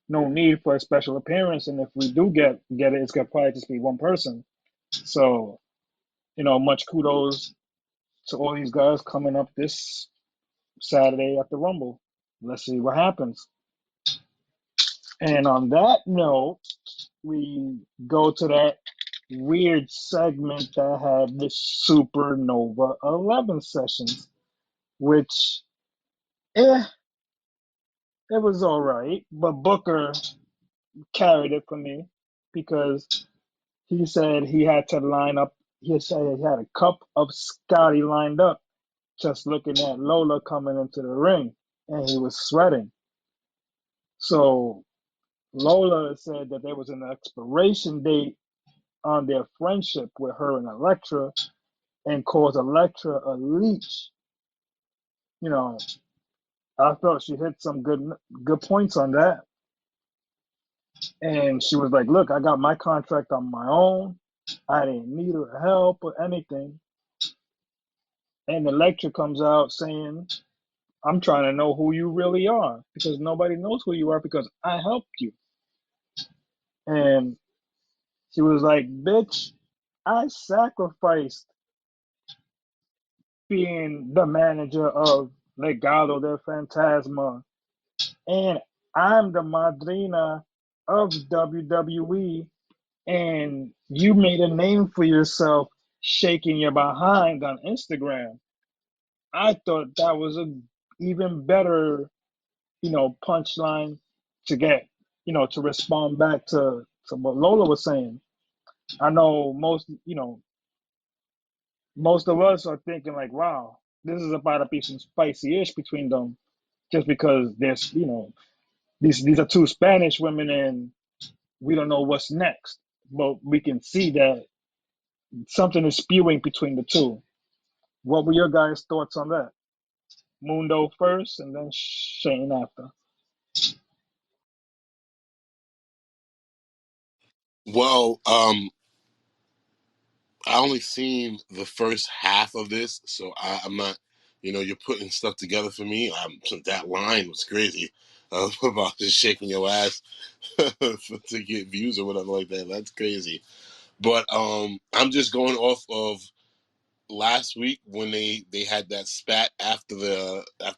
no need for a special appearance. And if we do get it, it's going to probably just be one person. So, much kudos to all these guys coming up this Saturday at the Rumble. Let's see what happens. And on that note, we go to that weird segment that had the Supernova 11 sessions, which, eh, it was all right. But Booker carried it for me because he said he had to line up. He said he had a cup of Scotty lined up just looking at Lola coming into the ring, and he was sweating. So Lola said that there was an expiration date on their friendship with her and Elektra, and calls Elektra a leech. You know, I felt she hit some good points on that. And she was like, "Look, I got my contract on my own. I didn't need her help or anything." And Elektra comes out saying, "I'm trying to know who you really are because nobody knows who you are because I helped you." And she was like, "Bitch, I sacrificed being the manager of Legado del Fantasma, and I'm the madrina of WWE, and you made a name for yourself shaking your behind on Instagram." I thought that was a even better, punchline to get, to respond back to what Lola was saying. I know most, most of us are thinking like, wow, this is about to be some spicy ish between them, just because there's these are two Spanish women and we don't know what's next, but we can see that something is spewing between the two. What were your guys' thoughts on that? Mundo first, and then Shane after. Well, I only seen the first half of this, so I'm not. You're putting stuff together for me. So that line was crazy about just shaking your ass to get views or whatever like that. That's crazy. But I'm just going off of last week when they had that spat after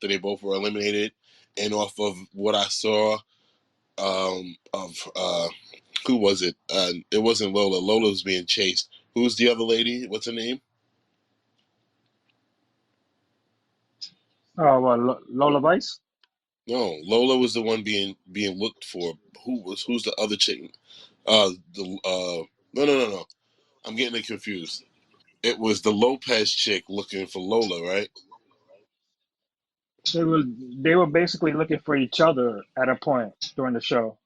they both were eliminated, and off of what I saw of who was it? It wasn't Lola. Lola was being chased. Who's the other lady? What's her name? Oh, well, Lola Vice. No, Lola was the one being looked for. Who's the other chick? The no. I'm getting it confused. It was the Lopez chick looking for Lola, right? They were basically looking for each other at a point during the show.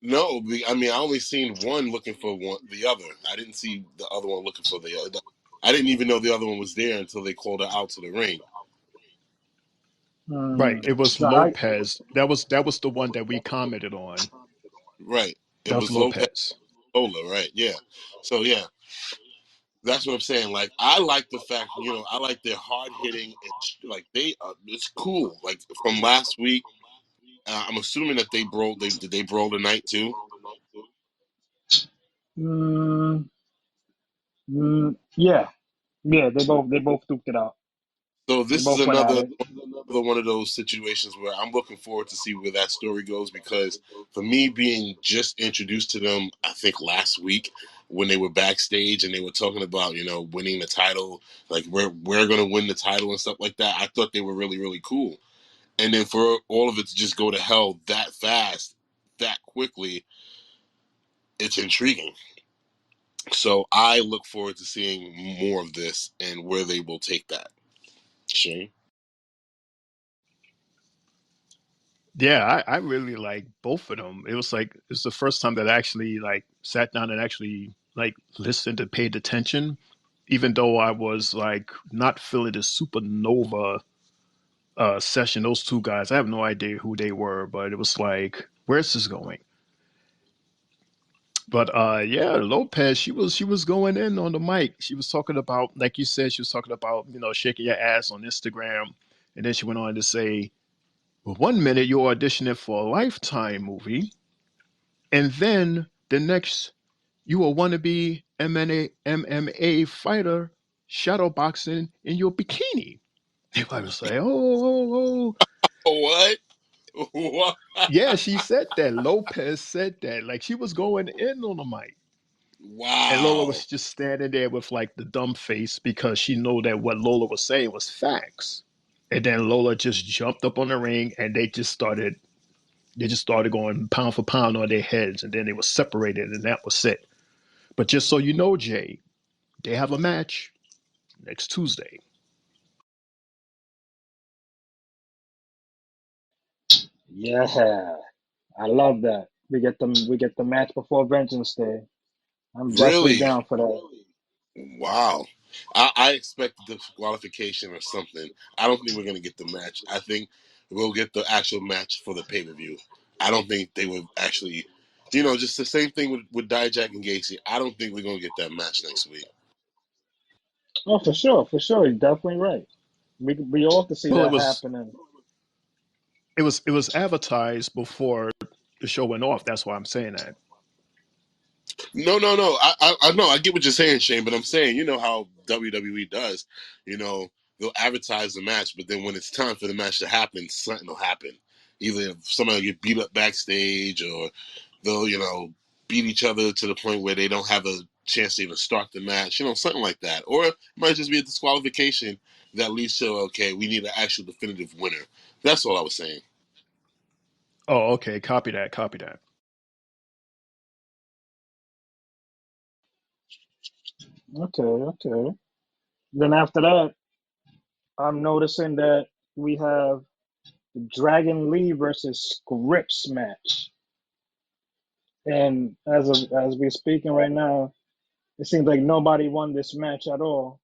No, I mean I only seen one looking for the other. I didn't see the other one looking for the other. I didn't even know the other one was there until they called her out to the ring. Right. It was So I Lopez. That was the one that we commented on. Right. It That was was Lopez Lopez. Lola, right? Yeah. So yeah, that's what I'm saying. Like I like the fact, I like their hard hitting and like they it's cool. Like from last week, I'm assuming that they broke. Did they brawl tonight too? mm, yeah, yeah, they both duked it out. So They this is both went at another it. one of those situations where I'm looking forward to see where that story goes because for me being just introduced to them, I think last week when they were backstage and they were talking about winning the title, like we're gonna win the title and stuff like that. I thought they were really really cool, and then for all of it to just go to hell that fast, that quickly, it's intriguing. So I look forward to seeing more of this and where they will take that. Shane. Yeah, I really like both of them. It was like it's the first time that I actually like sat down and actually like listened and paid attention, even though I was like not feeling the supernova session. Those two guys, I have no idea who they were, but it was like, where's this going? But yeah, Lopez, she was going in on the mic. She was talking about, like you said, she was talking about shaking your ass on Instagram, and then she went on to say, well, one minute you're auditioning for a Lifetime movie, and then the next you a wannabe MMA fighter shadowboxing in your bikini. Everybody was like, oh. What? What? Yeah, she said that. Lopez said that. Like she was going in on the mic. And Lola Wow. was just standing there with like the dumb face because she knew that what Lola was saying was facts. And then Lola just jumped up on the ring and they just started going pound for pound on their heads and then they were separated and that was it. But just so you know, Jay, they have a match next Tuesday. Yeah, I love that. We get the match before Vengeance Day. I'm definitely Really? down for that. Wow. I expect disqualification or something. I don't think we're going to get the match. I think we'll get the actual match for the pay per view. I don't think they would actually, just the same thing with Dijak and Gacy. I don't think we're going to get that match next week. Oh, for sure, you're definitely right. We all can see Well, it that was happening. it was advertised before the show went off. That's why I'm saying that. No. I know. I get what you're saying, Shane, but I'm saying, you know how WWE does. You know, they'll advertise the match, but then when it's time for the match to happen, something will happen. Either somebody will get beat up backstage, or they'll, beat each other to the point where they don't have a chance to even start the match. Something like that. Or it might just be a disqualification that leads to, okay, we need an actual definitive winner. That's all I was saying. Oh, okay. Copy that. Copy that. Okay, okay. Then after that, I'm noticing that we have the Dragon Lee versus Scripps match. And as we're speaking right now, it seems like nobody won this match at all.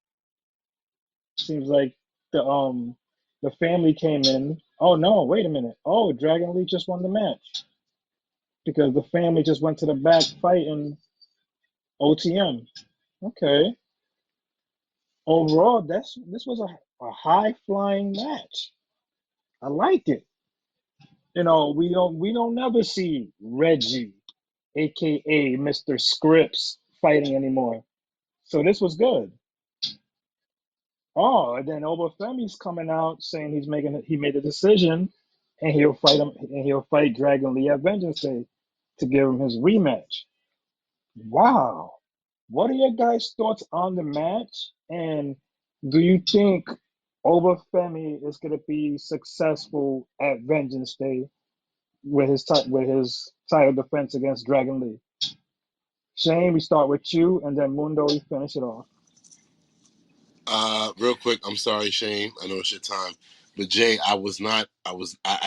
Seems like the family came in. Oh no, wait a minute. Oh, Dragon Lee just won the match because the family just went to the back fighting OTM. Okay. Overall, this was a high flying match. I liked it. We don't never see Reggie, aka Mr. Scripps, fighting anymore. So this was good. Oh, and then Obafemi's coming out saying he made a decision, and he'll fight Dragon Lee at Vengeance Day to give him his rematch. Wow. What are your guys' thoughts on the match? And do you think Obafemi is going to be successful at Vengeance Day with his title defense against Dragon Lee? Shane, we start with you, and then Mundo, we finish it off. Real quick, I'm sorry, Shane. I know it's your time, but Jay, I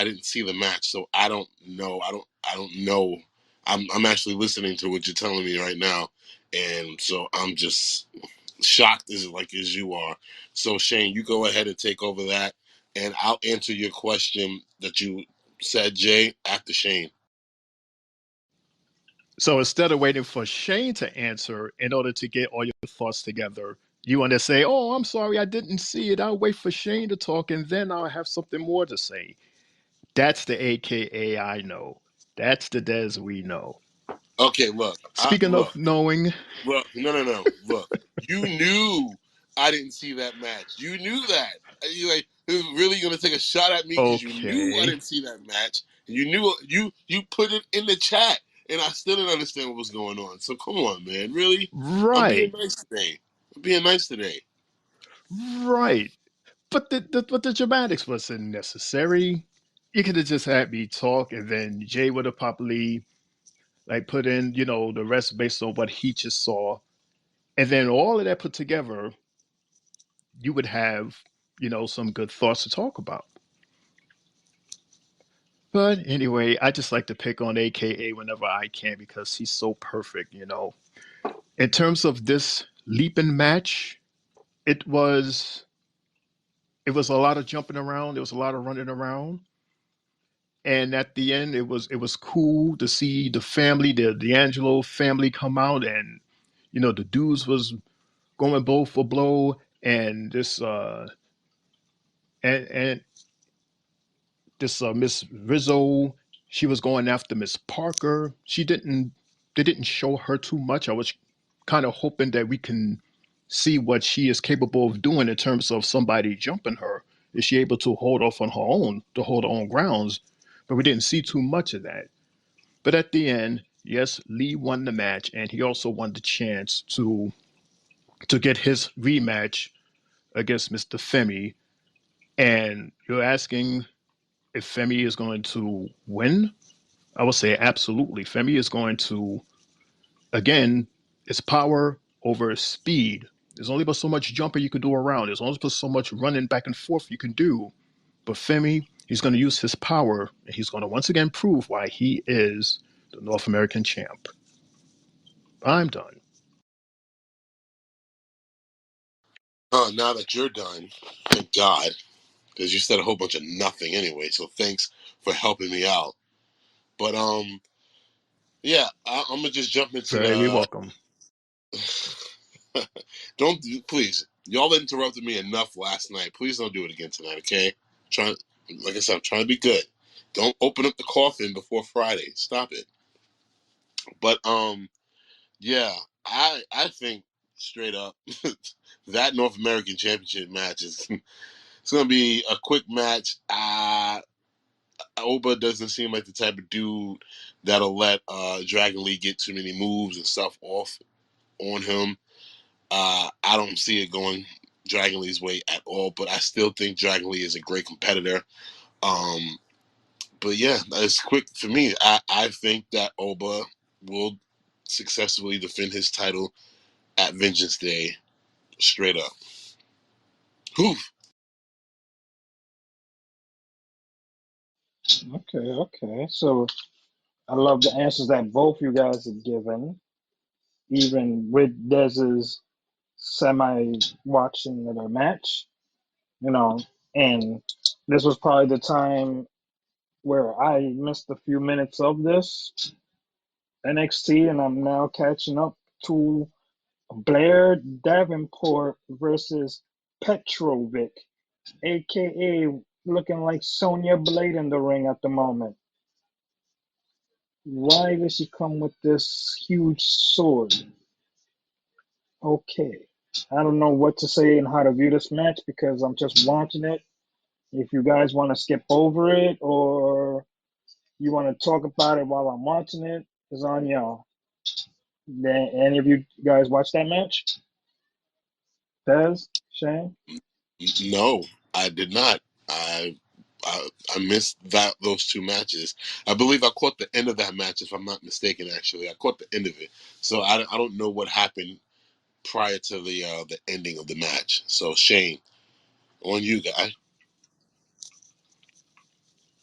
didn't see the match, so I don't know. I don't know. I'm actually listening to what you're telling me right now, and so I'm just shocked as you are. So Shane, you go ahead and take over that, and I'll answer your question that you said, Jay, after Shane. So instead of waiting for Shane to answer in order to get all your thoughts together, you want to say, "Oh, I'm sorry, I didn't see it. I'll wait for Shane to talk, and then I'll have something more to say." That's the AKA I know. That's the Des we know. Okay, look, Speaking of knowing, Look, no. Look, you knew I didn't see that match. You knew that. You like really gonna take a shot at me because you knew I okay, didn't see that match, and you knew you put it in the chat, and I still didn't understand what was going on. So come on, man, really? I'm being right, nice today. I'm being nice today. right. But the dramatics wasn't necessary. You could have just had me talk, and then Jay would have probably like put in, the rest based on what he just saw, and then all of that put together, you would have, some good thoughts to talk about. But anyway, I just like to pick on AKA whenever I can because he's so perfect. In terms of this leaping match, it was it was a lot of jumping around, there was a lot of running around. And at the end, it was cool to see the family, the D'Angelo family come out, and the dudes was going blow for blow, and and this Miss Rizzo, she was going after Miss Parker. They didn't show her too much. I was kind of hoping that we can see what she is capable of doing in terms of somebody jumping her. Is she able to hold off on her own, to hold her own grounds? But we didn't see too much of that. But at the end, yes, Lee won the match, and he also won the chance to get his rematch against Mr. Femi. And you're asking if Femi is going to win? I would say absolutely. Femi is going to, again, it's power over speed. There's only but so much jumping you can do around. There's only but so much running back and forth you can do. But Femi, he's going to use his power, and he's going to once again prove why he is the North American champ. I'm done. Now that you're done, thank God, because you said a whole bunch of nothing anyway. So thanks for helping me out. But yeah, I'm gonna just jump into Very the. welcome. Don't please. Y'all interrupted me enough last night. Please don't do it again tonight, okay? Trying, like I said, I'm trying to be good. Don't open up the coffin before Friday. Stop it. But yeah, I think straight up that North American Championship match is it's gonna be a quick match. Oba doesn't seem like the type of dude that'll let Dragon Lee get too many moves and stuff off on him. I don't see it going Dragon Lee's way at all, but I still think Dragon Lee is a great competitor. Um, but yeah, it's quick for me. I think that Oba will successfully defend his title at Vengeance Day, straight up. Whew. Okay. So I love the answers that both you guys have given, even with Dez's semi watching of the match, you know, and this was probably the time where I missed a few minutes of this NXT, and I'm now catching up to Blair Davenport versus Petrovic, aka looking like Sonya Blade in the ring at the moment. Why does she come with this huge sword? Okay. I don't know what to say and how to view this match because I'm just watching it. If you guys want to skip over it or you want to talk about it while I'm watching it, it's on y'all. Any of you guys watch that match? Dez? Shane? No, I did not. I missed those two matches. I believe I caught the end of that match, if I'm not mistaken. Actually, I caught the end of it, so I don't know what happened prior to the ending of the match. So Shane, on you, guy.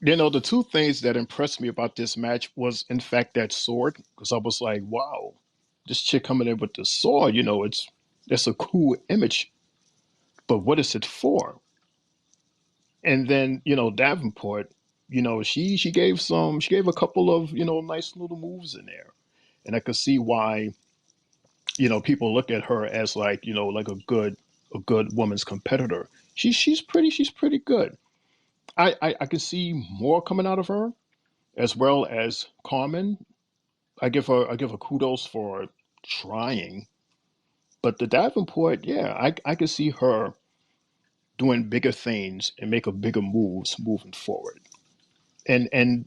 You know, the two things that impressed me about this match was, in fact, that sword, because I was like, wow, this chick coming in with the sword, you know, it's a cool image, but what is it for? And then, you know, Davenport, you know, she gave a couple of, you know, nice little moves in there. And I could see why, you know, people look at her as like, you know, like a good woman's competitor. She's pretty good. I could see more coming out of her, as well as Carmen. I give her kudos for trying. But the Davenport, yeah, I could see her doing bigger things and make a bigger moves moving forward. And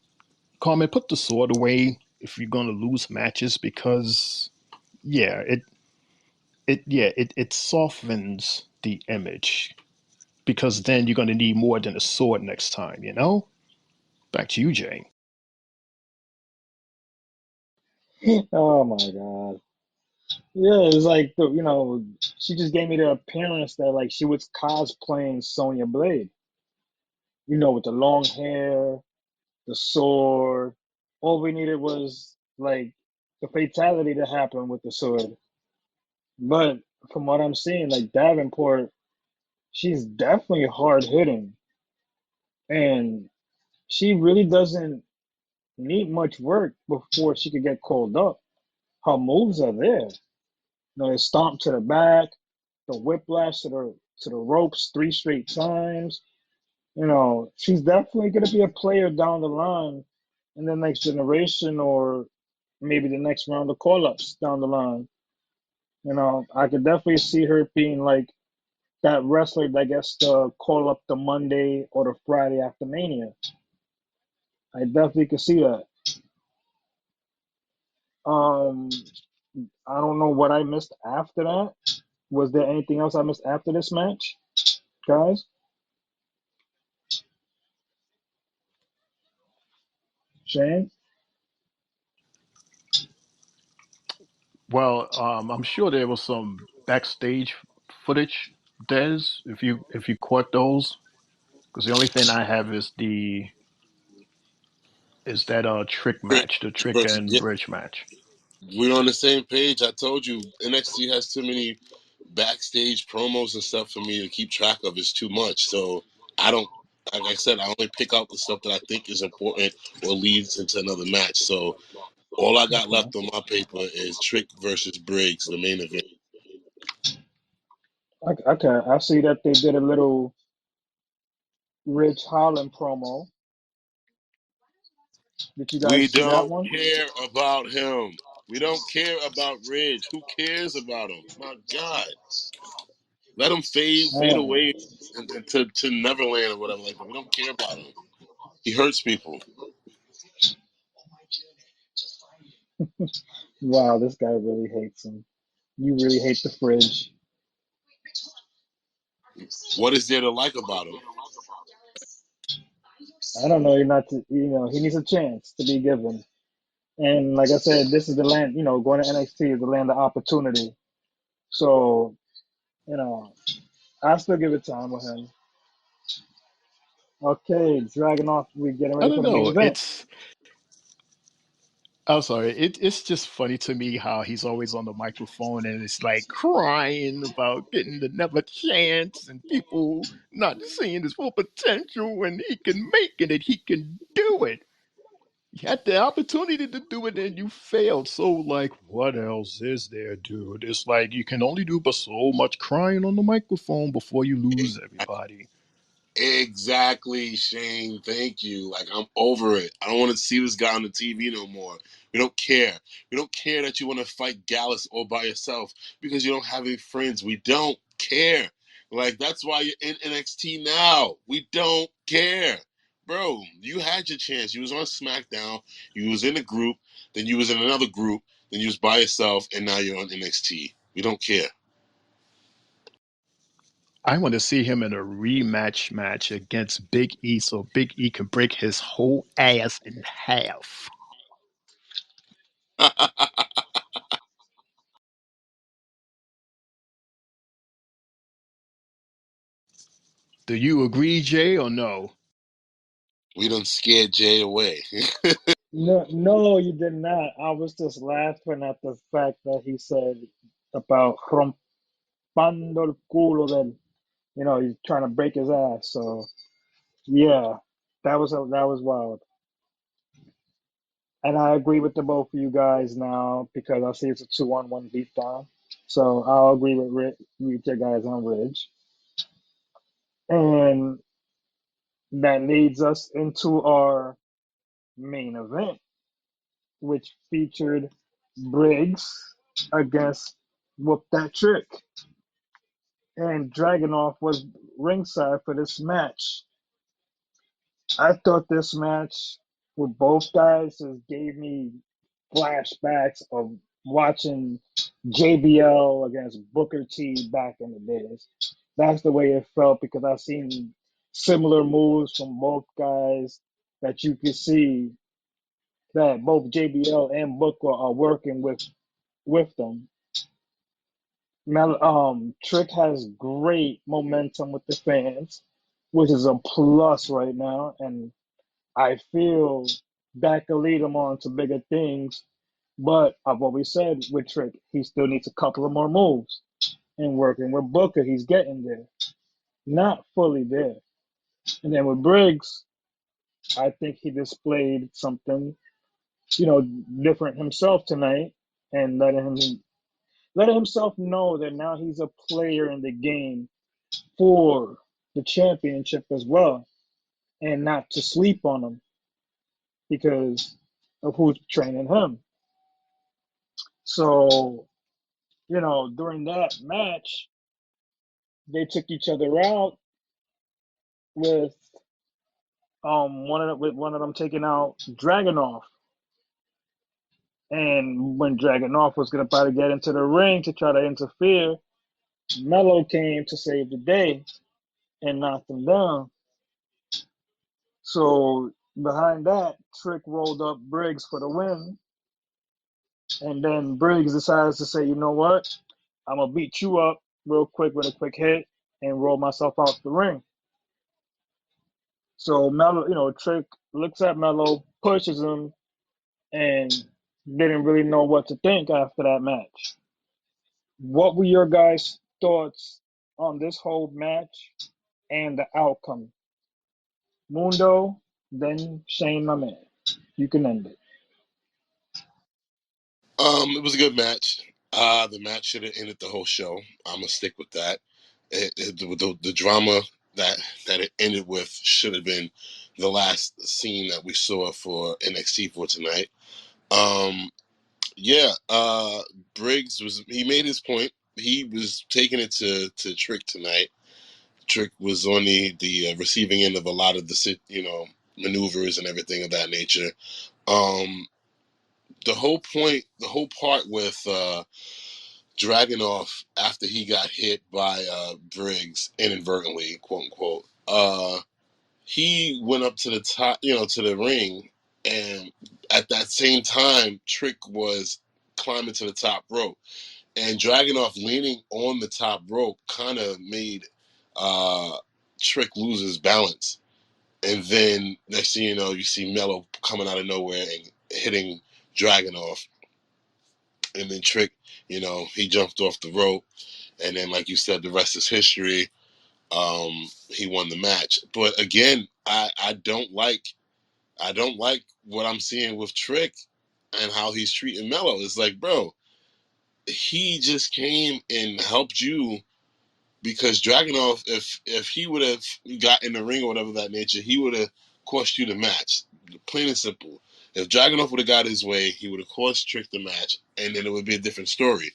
Carmen, put the sword away if you're gonna lose matches because yeah, it softens the image because then you're gonna need more than a sword next time, you know? Back to you, Jay. Oh my god. Yeah, it's like she just gave me the appearance that like she was cosplaying Sonya Blade. With the long hair, the sword. All we needed was like the fatality to happen with the sword. But from what I'm seeing, like Davenport, she's definitely hard hitting, and she really doesn't need much work before she could get called up. Her moves are there. The stomp to the back, the whiplash to the ropes 3 straight times. She's definitely gonna be a player down the line in the next generation or maybe the next round of call ups down the line. I could definitely see her being like that wrestler that gets to call up the Monday or the Friday after Mania. I definitely could see that. Um, I don't know what I missed after that. Was there anything else I missed after this match, guys? Shane? Well, I'm sure there was some backstage footage, Des, if you caught those, because the only thing I have is that trick Trick match, the trick versus, and yeah, bridge match. we're on the same page. I told you NXT has too many backstage promos and stuff for me to keep track of. It's too much. So I don't. Like I said, I only pick out the stuff that I think is important or leads into another match. So all I got Okay. left on my paper is Trick versus Briggs, the main event. Okay. I see that they did a little Rich Holland promo. Did you We guys see that don't one? care about him. We don't care about Ridge. Who cares about him? My God, let him fade Man, away and to Neverland or whatever like that. We don't care about him. He hurts people. wow, this guy really hates him. You really hate the fridge. What is there to like about him? I don't know. You're not. He needs a chance to be given. And like I said, this is the land. Going to NXT is the land of opportunity. So you know, I still give it time with him. Okay, Dragunov, we getting I ready for don't the main know. event. I'm sorry. It's just funny to me how he's always on the microphone and it's like crying about getting another chance and people not seeing his full potential and he can make it and he can do it. You had the opportunity to do it and you failed. So, like, what else is there, dude? It's like you can only do but so much crying on the microphone before you lose everybody. Exactly, Shane. Thank you. Like, I'm over it. I don't want to see this guy on the TV no more. We don't care. We don't care that you want to fight Gallus all by yourself because you don't have any friends. We don't care. Like, that's why you're in NXT now. We don't care. Bro, you had your chance. You was on SmackDown. You was in a group. Then you was in another group. Then you was by yourself. And now you're on NXT. We don't care. I want to see him in a rematch match against Big E so Big E can break his whole ass in half. Do you agree, Jay, or no? We done scared Jay away. No, no, you did not. I was just laughing at the fact that he said about rompando el culo del, he's trying to break his ass. So yeah, that was wild. And I agree with the both of you guys now because I see it's a 2-on-1 beatdown. So I'll agree with you guys on Ridge. And that leads us into our main event, which featured Briggs against Whoop That Trick. And Dragunov was ringside for this match. I thought this match with both guys just gave me flashbacks of watching JBL against Booker T back in the days. That's the way it felt because I've seen similar moves from both guys that you could see that both JBL and Booker are working with them. Trick has great momentum with the fans, which is a plus right now, and I feel that could lead him on to bigger things. But I've always said with Trick, he still needs a couple of more moves. And working with Booker, he's getting there, not fully there. And then with Briggs, I think he displayed something, different himself tonight, and letting himself know that now he's a player in the game for the championship as well, and not to sleep on him because of who's training him. So, during that match, they took each other out with one of them taking out Dragunov. And when Dragunov was gonna try to get into the ring to try to interfere, Mello came to save the day and knocked him down. So behind that, Trick rolled up Briggs for the win. And then Briggs decides to say, you know what? I'm gonna beat you up real quick with a quick hit and roll myself out the ring. So Mello, Trick looks at Mello, pushes him, and didn't really know what to think after that match. What were your guys' thoughts on this whole match and the outcome? Mundo, then Shane, my man. You can end it. It was a good match. The match should have ended the whole show. I'm gonna stick with that. The drama that it ended with should have been the last scene that we saw for NXT for tonight. Um, yeah, Briggs he made his point. He was taking it to Trick tonight. Trick was on the receiving end of a lot of the maneuvers and everything of that nature. Um, the whole part with Dragunov after he got hit by Briggs inadvertently, quote unquote. He went up to the top, to the ring, and at that same time, Trick was climbing to the top rope, and Dragunov leaning on the top rope kind of made uh, Trick loses balance, and then next thing you know, you see Mello coming out of nowhere and hitting Dragunov, and then Trick, he jumped off the rope, and then like you said, the rest is history. He won the match, but again, I don't like what I'm seeing with Trick and how he's treating Mello. It's like, bro, he just came and helped you because Dragunov, if he would have got in the ring or whatever that nature, he would have cost you the match. Plain and simple. If Dragunov would have got his way, he would have cost Trick the match, and then it would be a different story.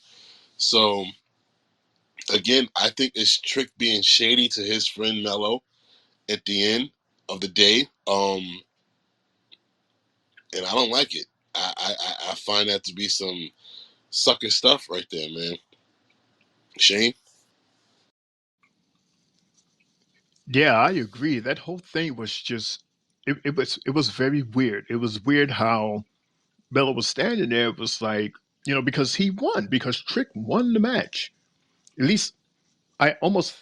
So again, I think it's Trick being shady to his friend Mello at the end of the day, and I don't like it. I find that to be some sucker stuff right there, man. Shane. Yeah, I agree. That whole thing was just it was very weird. It was weird how Bella was standing there. It was like, because he won, because Trick won the match. At least I almost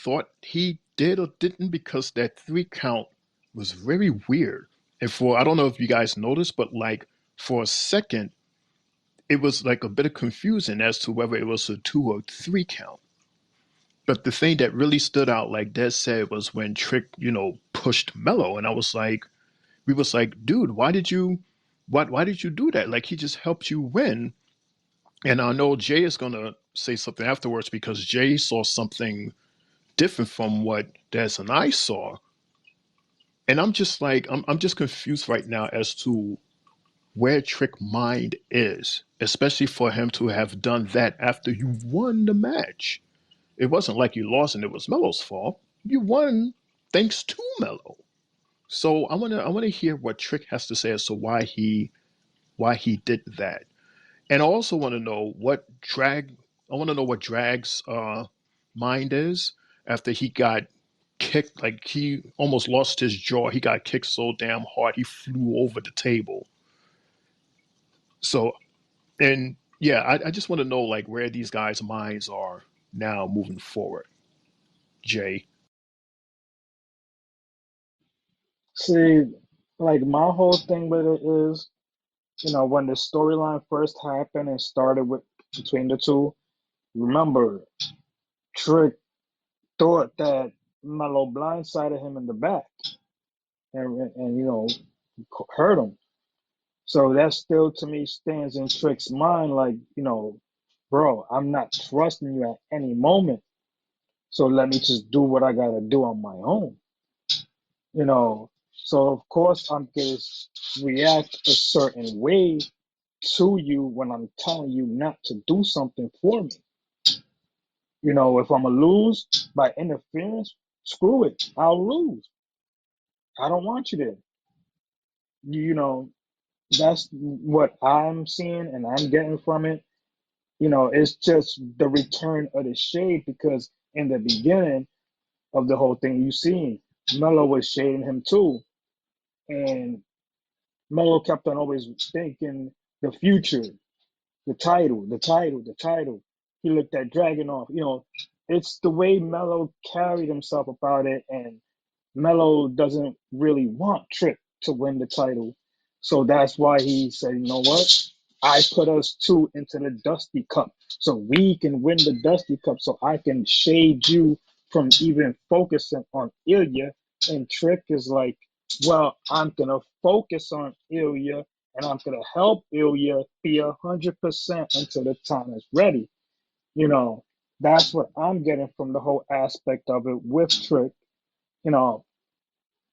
thought he did or didn't, because that 3 count was very weird. And I don't know if you guys noticed, but like for a second, it was like a bit of confusion as to whether it was a 2 or 3 count. But the thing that really stood out, like Des said, was when Trick, pushed Mello, and we was like, dude, why did you do that? Like, he just helped you win. And I know Jay is gonna say something afterwards, because Jay saw something different from what Des and I saw. And I'm just like, I'm just confused right now as to where Trick mind is, especially for him to have done that after you won the match. It wasn't like you lost and it was Mello's fault. You won thanks to Mello. So I wanna hear what Trick has to say as to why he did that. And I also want to know what Drag's mind is after he got kicked. Like, he almost lost his jaw. He got kicked so damn hard he flew over the table. So, and yeah, I just want to know, like, where these guys' minds are now moving forward. Jay. See, like my whole thing with it is, when the storyline first happened and started with between the two, remember Trick thought that Mello blindsided him in the back and hurt him. So that still to me stands in Trick's mind, like, bro, I'm not trusting you at any moment. So let me just do what I gotta do on my own. You know. So of course I'm gonna react a certain way to you when I'm telling you not to do something for me. If I'm gonna lose by interference, screw it. I'll lose. I don't want you there. You know, that's what I'm seeing and I'm getting from it. It's just the return of the shade because in the beginning of the whole thing, you seen Mello was shading him too. And Mello kept on always thinking the future, the title, the title, the title. He looked at Dragunov. It's the way Mello carried himself about it, and Mello doesn't really want Trick to win the title. So that's why he said, you know what? I put us two into the Dusty Cup so we can win the Dusty Cup so I can shade you from even focusing on Ilya. And Trick is like, well, I'm going to focus on Ilya and I'm going to help Ilya be 100% until the time is ready. You know, that's what I'm getting from the whole aspect of it with Trick, you know,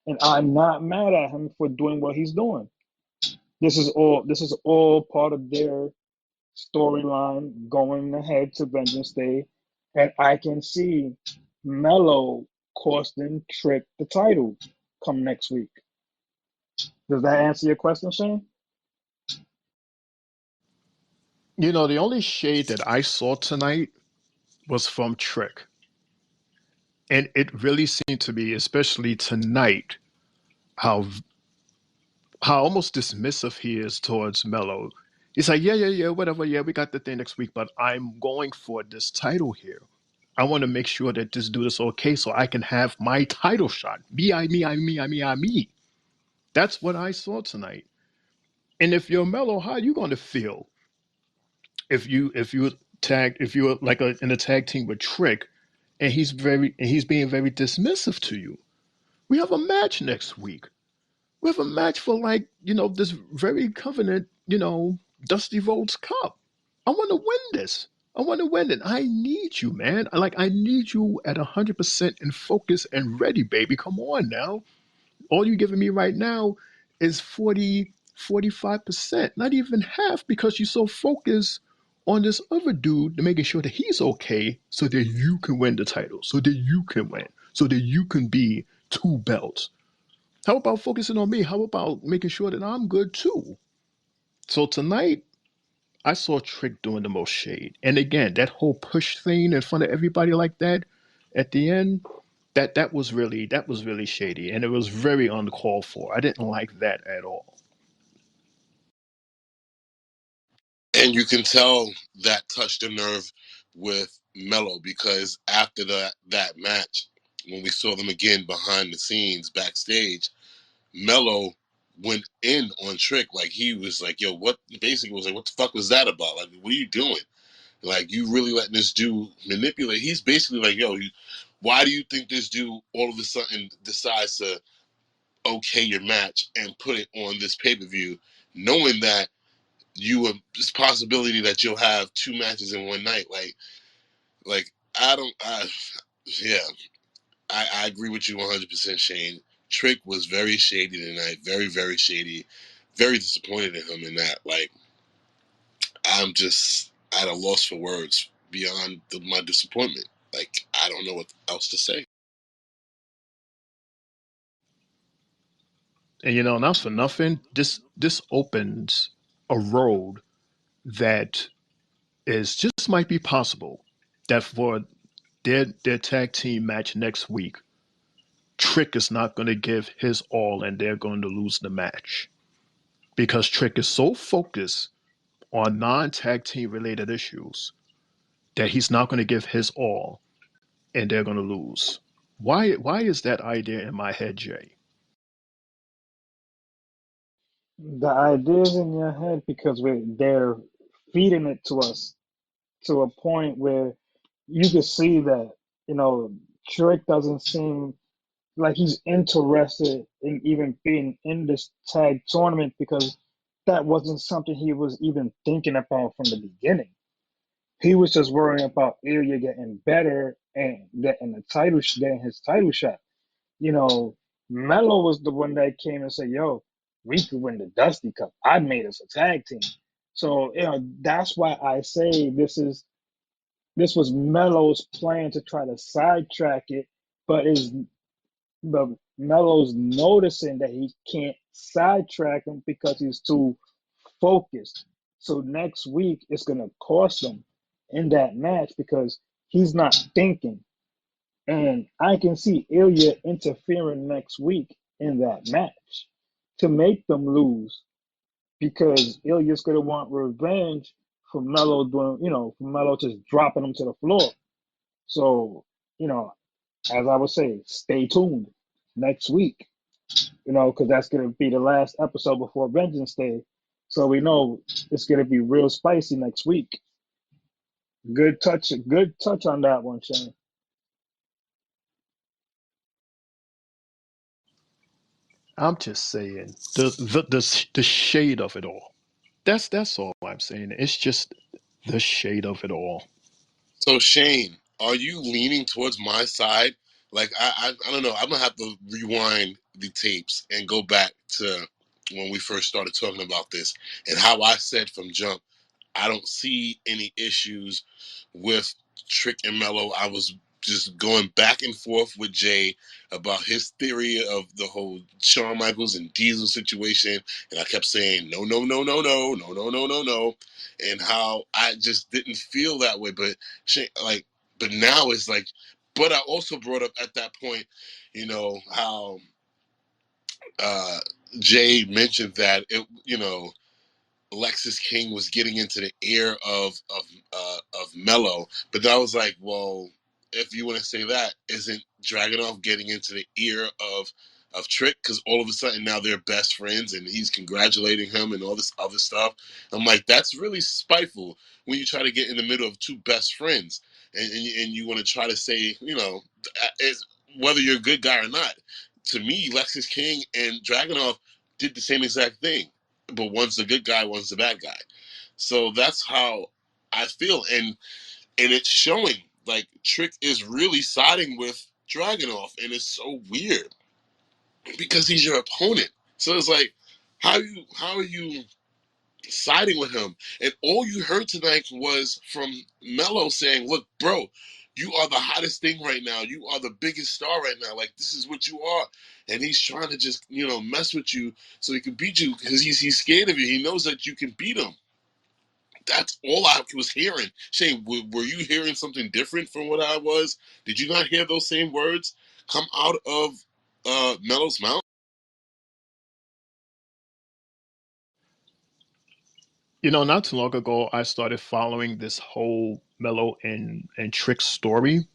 and I'm not mad at him for doing what he's doing. This is all part of their storyline going ahead to Vengeance Day, and I can see Mello costing Trick the title come next week. Does that answer your question, Shane? The only shade that I saw tonight was from Trick. And it really seemed to be, especially tonight, how almost dismissive he is towards Mello. He's like, yeah, yeah, yeah, whatever, yeah, we got the thing next week, but I'm going for this title here. I want to make sure that this dude is okay so I can have my title shot. Me. That's what I saw tonight. And if you're Mellow, how are you going to feel if you're like in a tag team with Trick, and he's being very dismissive to you? We have a match next week. We have a match for like this very covenant Dusty Rhodes Cup. I want to win this. I want to win it. I need you, man. I need you at 100% in focus and ready, baby. Come on now. All you're giving me right now is 45%, not even half, because you're so focused on this other dude to making sure that he's okay so that you can win the title, so that you can win, so that you can be two belts. How about focusing on me? How about making sure that I'm good too? So tonight, I saw Trick doing the most shade. And again, that whole push thing in front of everybody like that at the end, that was really shady, and it was very uncalled for. I didn't like that at all. And you can tell that touched a nerve with Mello, because after that match, when we saw them again behind the scenes backstage, Mello went in on Trick. Like, he was like, yo, what? Basically was like, what the fuck was that about? Like, what are you doing? Like, you really letting this dude manipulate? He's basically like, yo, why do you think this dude all of a sudden decides to okay your match and put it on this pay-per-view, knowing that this possibility that you'll have two matches in one night? Like I don't I yeah, I agree with you 100%, Shane. Trick was very shady tonight, very, very shady. Very disappointed in him in that. Like, I'm just at a loss for words beyond my disappointment. Like, I don't know what else to say. And not for nothing, this opens a road that is just might be possible that for their tag team match next week, Trick is not going to give his all and they're going to lose the match because Trick is so focused on non-tag team related issues that he's not going to give his all and they're going to lose. Why is that idea in my head, Jay? The ideas in your head because they're feeding it to us to a point where you can see that, you know, Trick doesn't seem like he's interested in even being in this tag tournament because that wasn't something he was even thinking about from the beginning. He was just worrying about Ilya getting better and getting getting his title shot. You know, Mello was the one that came and said, "Yo, we could win the Dusty Cup. I made us a tag team." So that's why I say this was Mello's plan to try to sidetrack it, but is but Melo's noticing that he can't sidetrack him because he's too focused. So next week it's gonna cost him in that match because he's not thinking. And I can see Ilya interfering next week in that match to make them lose because Ilya's gonna want revenge for Melo for Melo just dropping him to the floor. So, you know, as I would say, stay tuned next week, because that's going to be the last episode before Vengeance Day. So we know it's going to be real spicy next week. Good touch on that one, Shane. I'm just saying the shade of it all. That's all I'm saying. It's just the shade of it all. So, Shane, are you leaning towards my side? Like, I don't know. I'm gonna have to rewind the tapes and go back to when we first started talking about this and how I said from jump, I don't see any issues with Trick and Mello. I was just going back and forth with Jay about his theory of the whole Shawn Michaels and Diesel situation, and I kept saying no, no, no, no, no, no, no, no, no, no, and how I just didn't feel that way. But but now it's like, but I also brought up at that point, how uh, Jay mentioned that Alexis King was getting into the ear of Mello, but I was like, well, if you want to say that, isn't Dragunov getting into the ear of Trick, because all of a sudden now they're best friends and he's congratulating him and all this other stuff. I'm like, that's really spiteful when you try to get in the middle of two best friends and you want to try to say, it's, whether you're a good guy or not. To me, Lexus King and Dragunov did the same exact thing, but one's the good guy, one's the bad guy. So that's how I feel, and it's showing. Like, Trick is really siding with Dragunov, and it's so weird because he's your opponent. So it's like, how are you siding with him? And all you heard tonight was from Mello saying, "Look, bro, you are the hottest thing right now. You are the biggest star right now. Like, this is what you are." And he's trying to just mess with you so he can beat you because he's scared of you. He knows that you can beat him. That's all I was hearing. Shane, were you hearing something different from what I was? Did you not hear those same words come out of Mello's mouth? Not too long ago, I started following this whole Mello and Trick story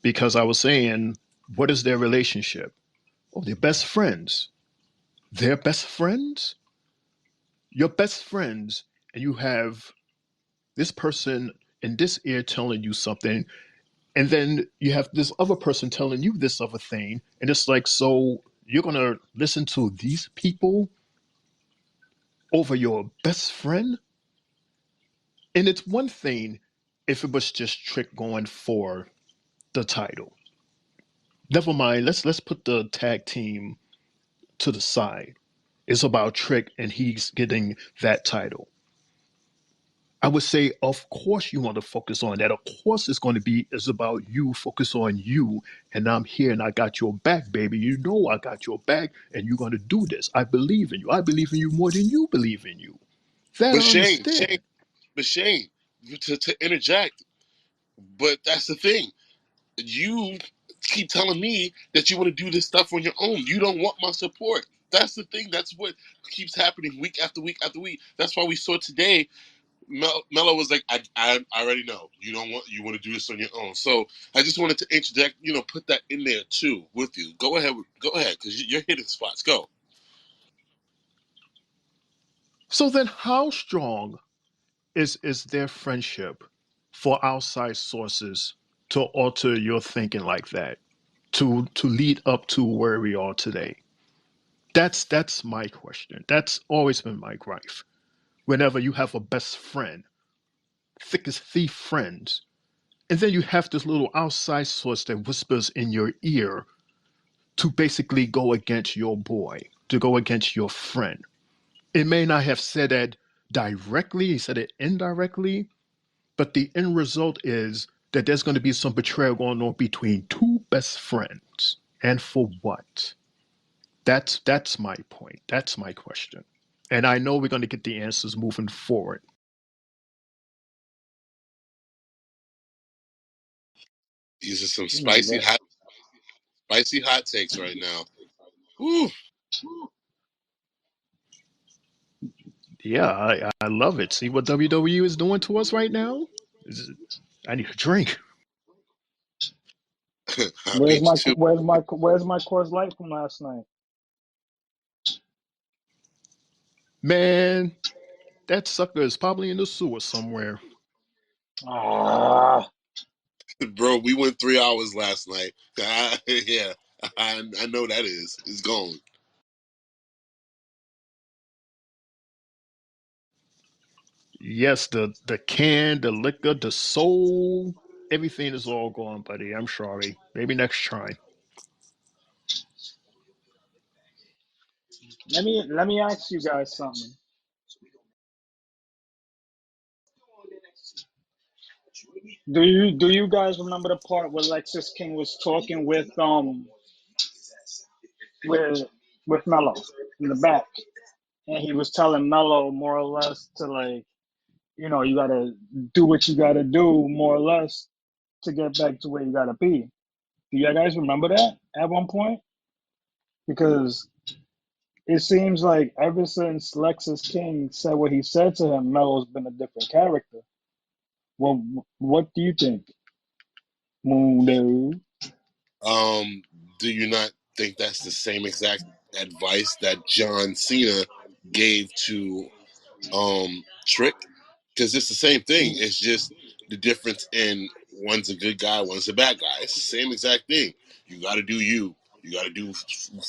because I was saying, what is their relationship? Oh, they're best friends. They're best friends? You're best friends, and you have this person in this ear telling you something, and then you have this other person telling you this other thing, and it's like, so you're gonna listen to these people over your best friend? And it's one thing if it was just Trick going for the title. Never mind, let's put the tag team to the side. It's about Trick and he's getting that title. I would say, of course, you want to focus on that. Of course, it's about you. Focus on you, and I'm here, and I got your back, baby. You know I got your back, and you're gonna do this. I believe in you. I believe in you more than you believe in you. That But I Shane, understand. Shane, to interject, but that's the thing. You keep telling me that you want to do this stuff on your own. You don't want my support. That's the thing. That's what keeps happening week after week after week. That's why we saw today. Mello was like, I already know you want to do this on your own. So I just wanted to interject, put that in there too with you. Go ahead, because you're hitting spots. Go. So then, how strong is their friendship for outside sources to alter your thinking like that, to lead up to where we are today? That's my question. That's always been my gripe. Whenever you have a best friend, thick as thief friends, and then you have this little outside source that whispers in your ear to basically go against your boy, to go against your friend. It may not have said that directly, he said it indirectly, but the end result is that there's going to be some betrayal going on between two best friends. And for what? That's my point. That's my question. And I know we're going to get the answers moving forward. These are some But spicy hot takes right now. Whew. Yeah, I love it. See what WWE is doing to us right now? I need a drink. I beat you too. where's my Coors Light from last night? Man, that sucker is probably in the sewer somewhere. Ah, Bro, we went 3 hours last night. Yeah, I know that is. It's gone. Yes, the can, the liquor, the soul, everything is all gone, buddy. I'm sorry. Maybe next time. let me ask you guys something. Do you guys remember the part where Lexus King was talking with with Mello in the back, and he was telling Mello more or less to, like, you gotta do what you gotta do more or less to get back to where you gotta be. Do you guys remember that at one point? Because it seems like ever since Lexus King said what he said to him, Mello's been a different character. Well, what do you think? Mundo. Do you not think that's the same exact advice that John Cena gave to Trick? Because it's the same thing. It's just the difference in one's a good guy, one's a bad guy. It's the same exact thing. You got to do you. You got to do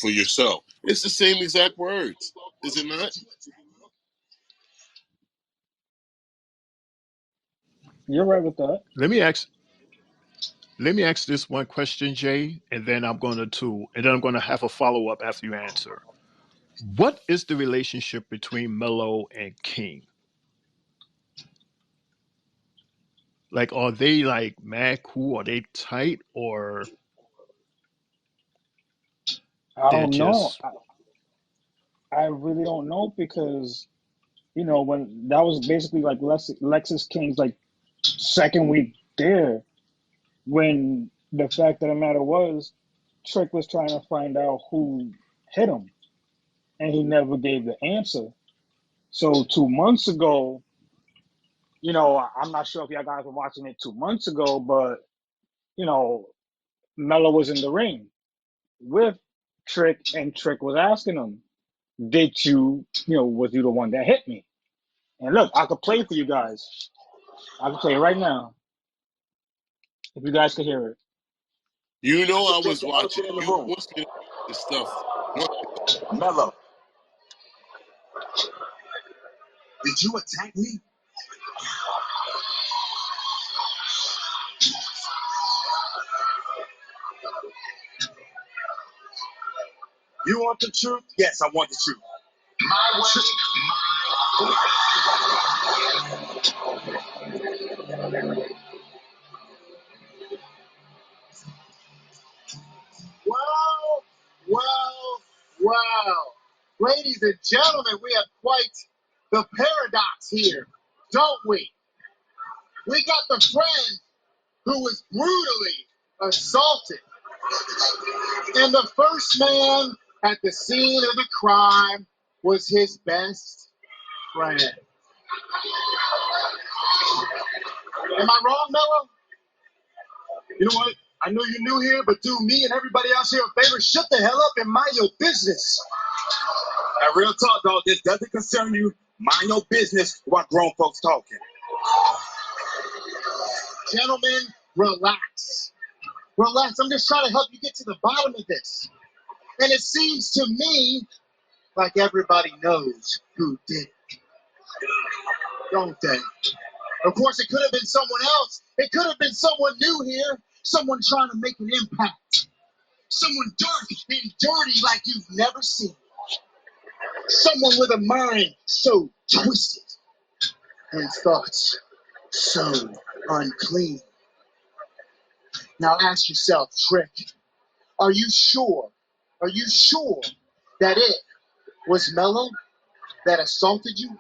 for yourself. It's the same exact words, is it not? You're right with that. Let me ask. Let me ask this one question, Jay, and then I'm gonna have a follow up after you answer. What is the relationship between Melo and King? Like, are they like mad cool? Are they tight, or I they're don't know. just I really don't know because when that was basically like Lexus King's like second week there, when the fact of the matter was Trick was trying to find out who hit him, and he never gave the answer. So 2 months ago, I'm not sure if y'all guys were watching it 2 months ago, but you know, Melo was in the ring with Trick, and Trick was asking him, "Did was you the one that hit me?" And look, I could play for you guys. I can play it right now if you guys could hear it. You know, I Just was the watching. elephant in the You room. forced me to watch this stuff. Once. Melo, did you attack me? You want the truth? Yes, I want the truth. My Well, well, well. Ladies and gentlemen, we have quite the paradox here, don't we? We got the friend who was brutally assaulted, and the first man at the scene of the crime was his best friend. Am I wrong, Mello? You know what? I know you're new here, but do me and everybody else here a favor. Shut the hell up and mind your business. Now, real talk, dog. This doesn't concern you. Mind your business while grown folks talking. Gentlemen, relax. Relax. I'm just trying to help you get to the bottom of this. And it seems to me like everybody knows who did it, don't they? Of course, it could have been someone else. It could have been someone new here, someone trying to make an impact, someone dark and dirty like you've never seen, someone with a mind so twisted and thoughts so unclean. Now ask yourself, Trick, are you sure? Are you sure that it was Mello that assaulted you?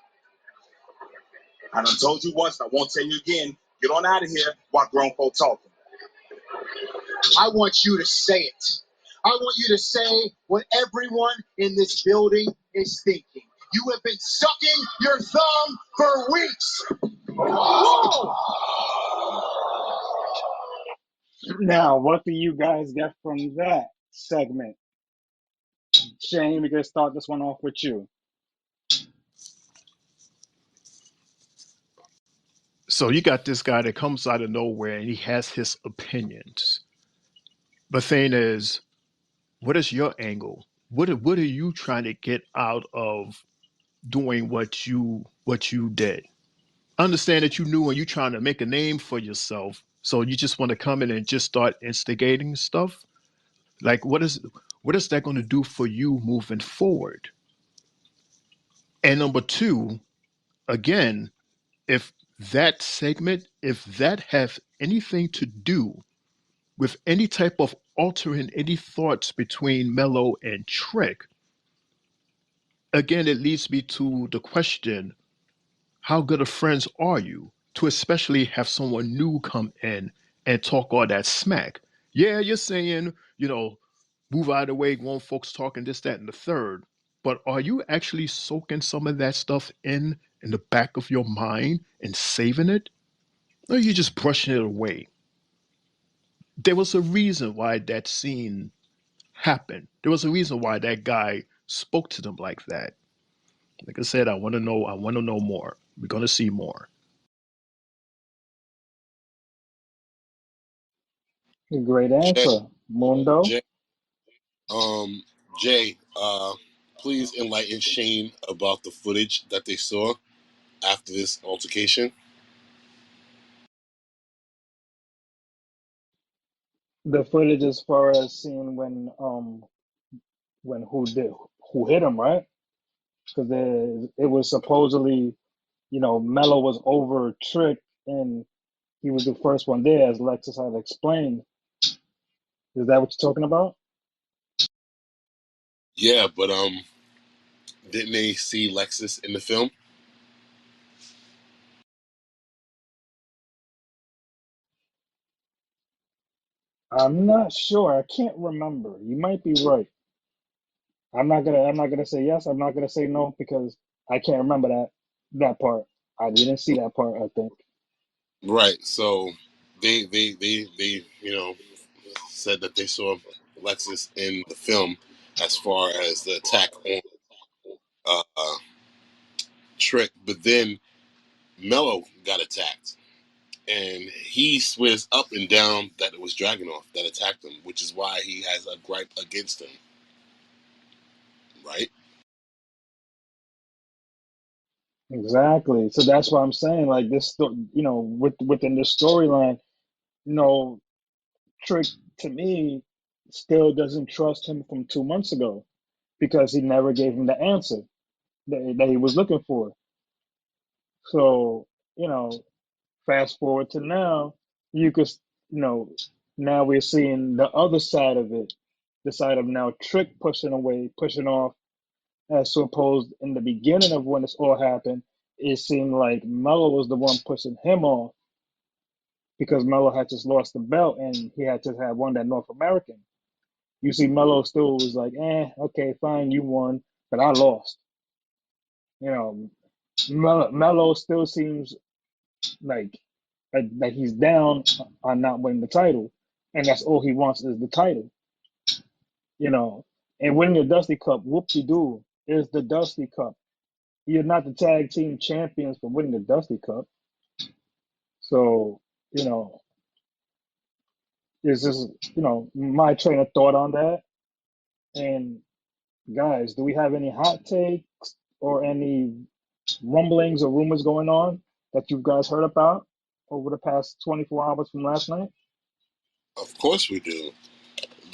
I done told you once, I won't tell you again. Get on out of here while grown folk talking. I want you to say it. I want you to say what everyone in this building is thinking. You have been sucking your thumb for weeks. Whoa! Now, what do you guys get from that segment? Shane, we're going to start this one off with you. so you got this guy that comes out of nowhere and he has his opinions. The thing is, what is your angle? What are you trying to get out of doing what you did? Understand that you knew and you're trying to make a name for yourself. So you just want to come in and just start instigating stuff. Like what is that going to do for you moving forward? And number two, again, if if that has anything to do with any type of altering any thoughts between Mello and Trick, again, it leads me to the question, how good of friends are you to especially have someone new come in and talk all that smack? Yeah, you're saying, move out of the way, grown folks talking this, that, and the third. But are you actually soaking some of that stuff in the back of your mind and saving it? Or are you just brushing it away? There was a reason why that scene happened. There was a reason why that guy spoke to them like that. Like I said, I want to know. I want to know more. We're gonna see more. Great Jay, answer, Mundo. Jay, um, Jay, please enlighten Shane about the footage that they saw after this altercation. The footage as far as seeing when who hit him, right? Because it was supposedly, Mello was over Trick and he was the first one there, as Lexus had explained. Is that what you're talking about? Yeah, but didn't they see Lexus in the film? I'm not sure. I can't remember. You might be right. I'm not gonna say yes. I'm not gonna say no because I can't remember that part. I didn't see that part, I think. Right. So they said that they saw Lexus in the film as far as the attack on Trick, but then Mello got attacked, and he swears up and down that it was Dragunov that attacked him, which is why he has a gripe against him. Right? Exactly. So that's why I'm saying like within this storyline, you know, Trick to me still doesn't trust him from 2 months ago because he never gave him the answer that he was looking for. So, you know, fast forward to now, you could, you know, now we're seeing the other side of it, the side of now Trick pushing away, pushing off, as opposed in the beginning of when this all happened, it seemed like Mello was the one pushing him off because Mello had just lost the belt and he had just had won that North American. You see, Mello still was like, okay, fine, you won, but I lost. You know, Mello still seems like he's down on not winning the title, and that's all he wants is the title. You know, and winning the Dusty Cup, whoop de doo, is the Dusty Cup. You're not the tag team champions for winning the Dusty Cup. So, you know, it's just, my train of thought on that. And guys, do we have any hot takes or any rumblings or rumors going on that you guys heard about over the past 24 hours from last night? Of course we do.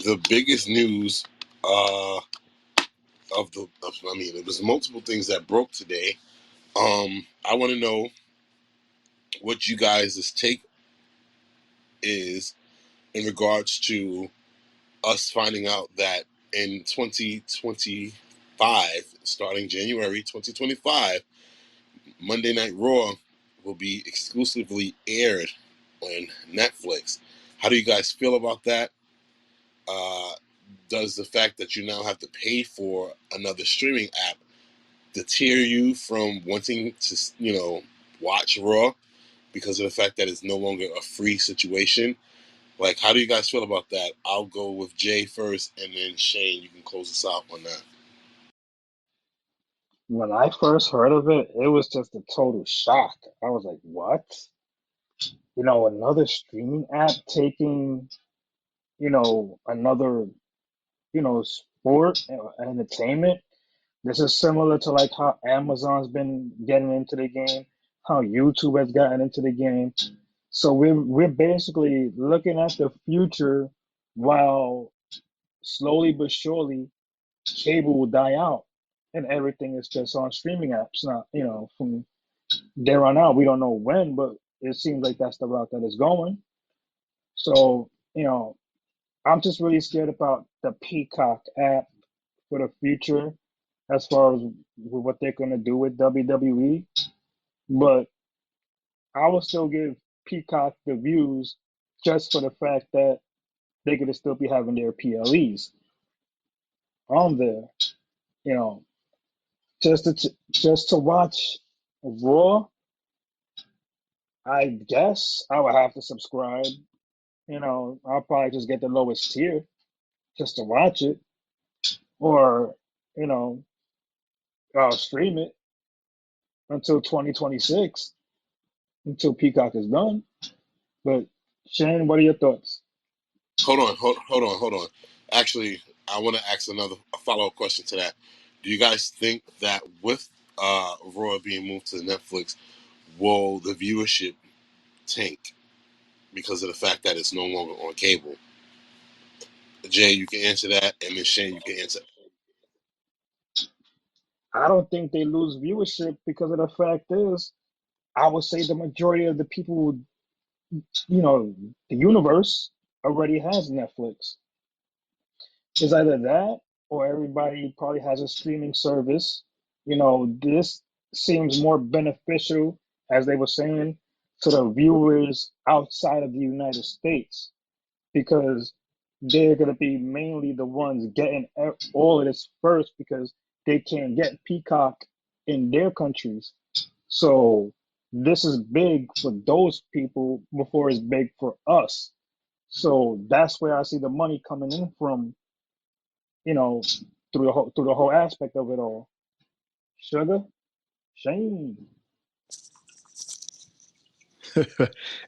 The biggest news I mean, there was multiple things that broke today. I want to know what you guys' take is in regards to us finding out that in 2025, starting January 2025, Monday Night Raw will be exclusively aired on Netflix. How do you guys feel about that? Uh, does the fact that you now have to pay for another streaming app deter you from wanting to, watch Raw because of the fact that it's no longer a free situation? Like, how do you guys feel about that? I'll go with Jay first, and then Shane, you can close us out on that. When I first heard of it, it was just a total shock. I was like, what? Another streaming app taking, another, sport, entertainment. This is similar to like how Amazon's been getting into the game, how YouTube has gotten into the game. So we're basically looking at the future while slowly but surely cable will die out and everything is just on streaming apps now. From there on out, we don't know when, but it seems like that's the route that it's going. So, I'm just really scared about the Peacock app for the future as far as what they're going to do with WWE. But I will still give Peacock the views just for the fact that they could still be having their PLEs on there. You know, just to watch Raw, I guess I would have to subscribe. I'll probably just get the lowest tier just to watch it, or you know, I'll stream it until 2026, until Peacock is done. But Shane, what are your thoughts? Hold on. Actually, I want to ask a follow-up question to that. Do you guys think that with Raw being moved to Netflix, will the viewership tank because of the fact that it's no longer on cable? Jay, you can answer that, and then Shane, you can answer. I don't think they lose viewership because of the fact is, I would say the majority of the people, the universe already has Netflix. It's either that or everybody probably has a streaming service. This seems more beneficial, as they were saying, to the viewers outside of the United States because they're going to be mainly the ones getting all of this first because they can't get Peacock in their countries. So this is big for those people before it's big for us. So that's where I see the money coming in from, you know, through the whole aspect of it all. Sugar, Shane.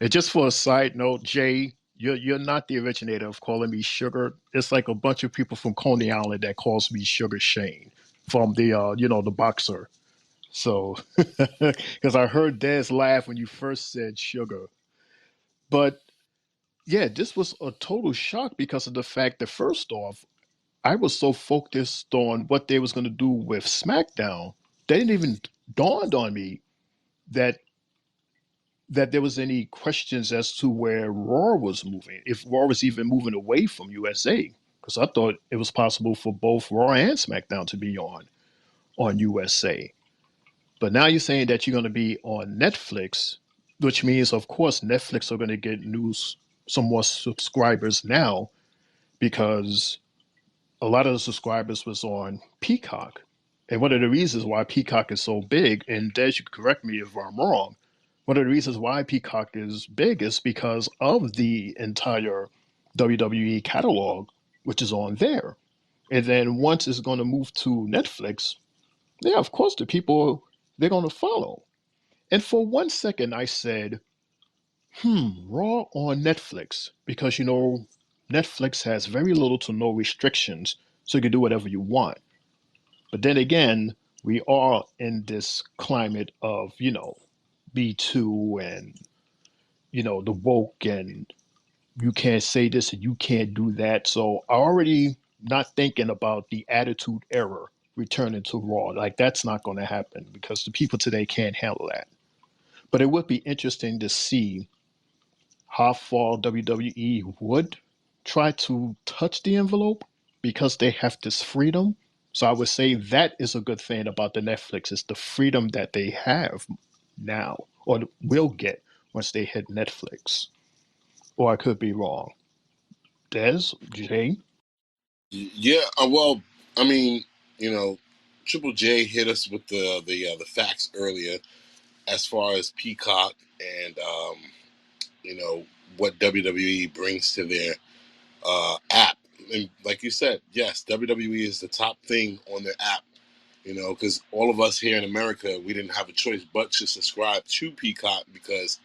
And just for a side note, Jay, you're not the originator of calling me Sugar. It's like a bunch of people from Coney Island that calls me Sugar Shane from the boxer. So, because I heard Dez laugh when you first said Sugar, but yeah, this was a total shock because of the fact that first off, I was so focused on what they was going to do with SmackDown, they didn't even dawned on me that there was any questions as to where Raw was moving, if Raw was even moving away from USA, because I thought it was possible for both Raw and SmackDown to be on USA. But now you're saying that you're going to be on Netflix, which means, of course, Netflix are going to get some more subscribers now because a lot of the subscribers was on Peacock. And one of the reasons why Peacock is so big, and Des, you can correct me if I'm wrong, one of the reasons why Peacock is big is because of the entire WWE catalog, which is on there. And then once it's going to move to Netflix, yeah, of course, the people, they're going to follow. And for 1 second, I said, Raw on Netflix, because, Netflix has very little to no restrictions, so you can do whatever you want. But then again, we are in this climate of, B2 and, the woke and you can't say this and you can't do that. So I already not thinking about the attitude error returning to Raw. Like that's not going to happen because the people today can't handle that. But it would be interesting to see how far WWE would try to touch the envelope because they have this freedom. So I would say that is a good thing about the Netflix is the freedom that they have now or will get once they hit Netflix. Or I could be wrong. Des, Jay. Yeah, well, I mean, you know, Triple J hit us with the facts earlier as far as Peacock and what WWE brings to their app. And like you said, yes, WWE is the top thing on their app. Because all of us here in America, we didn't have a choice but to subscribe to Peacock because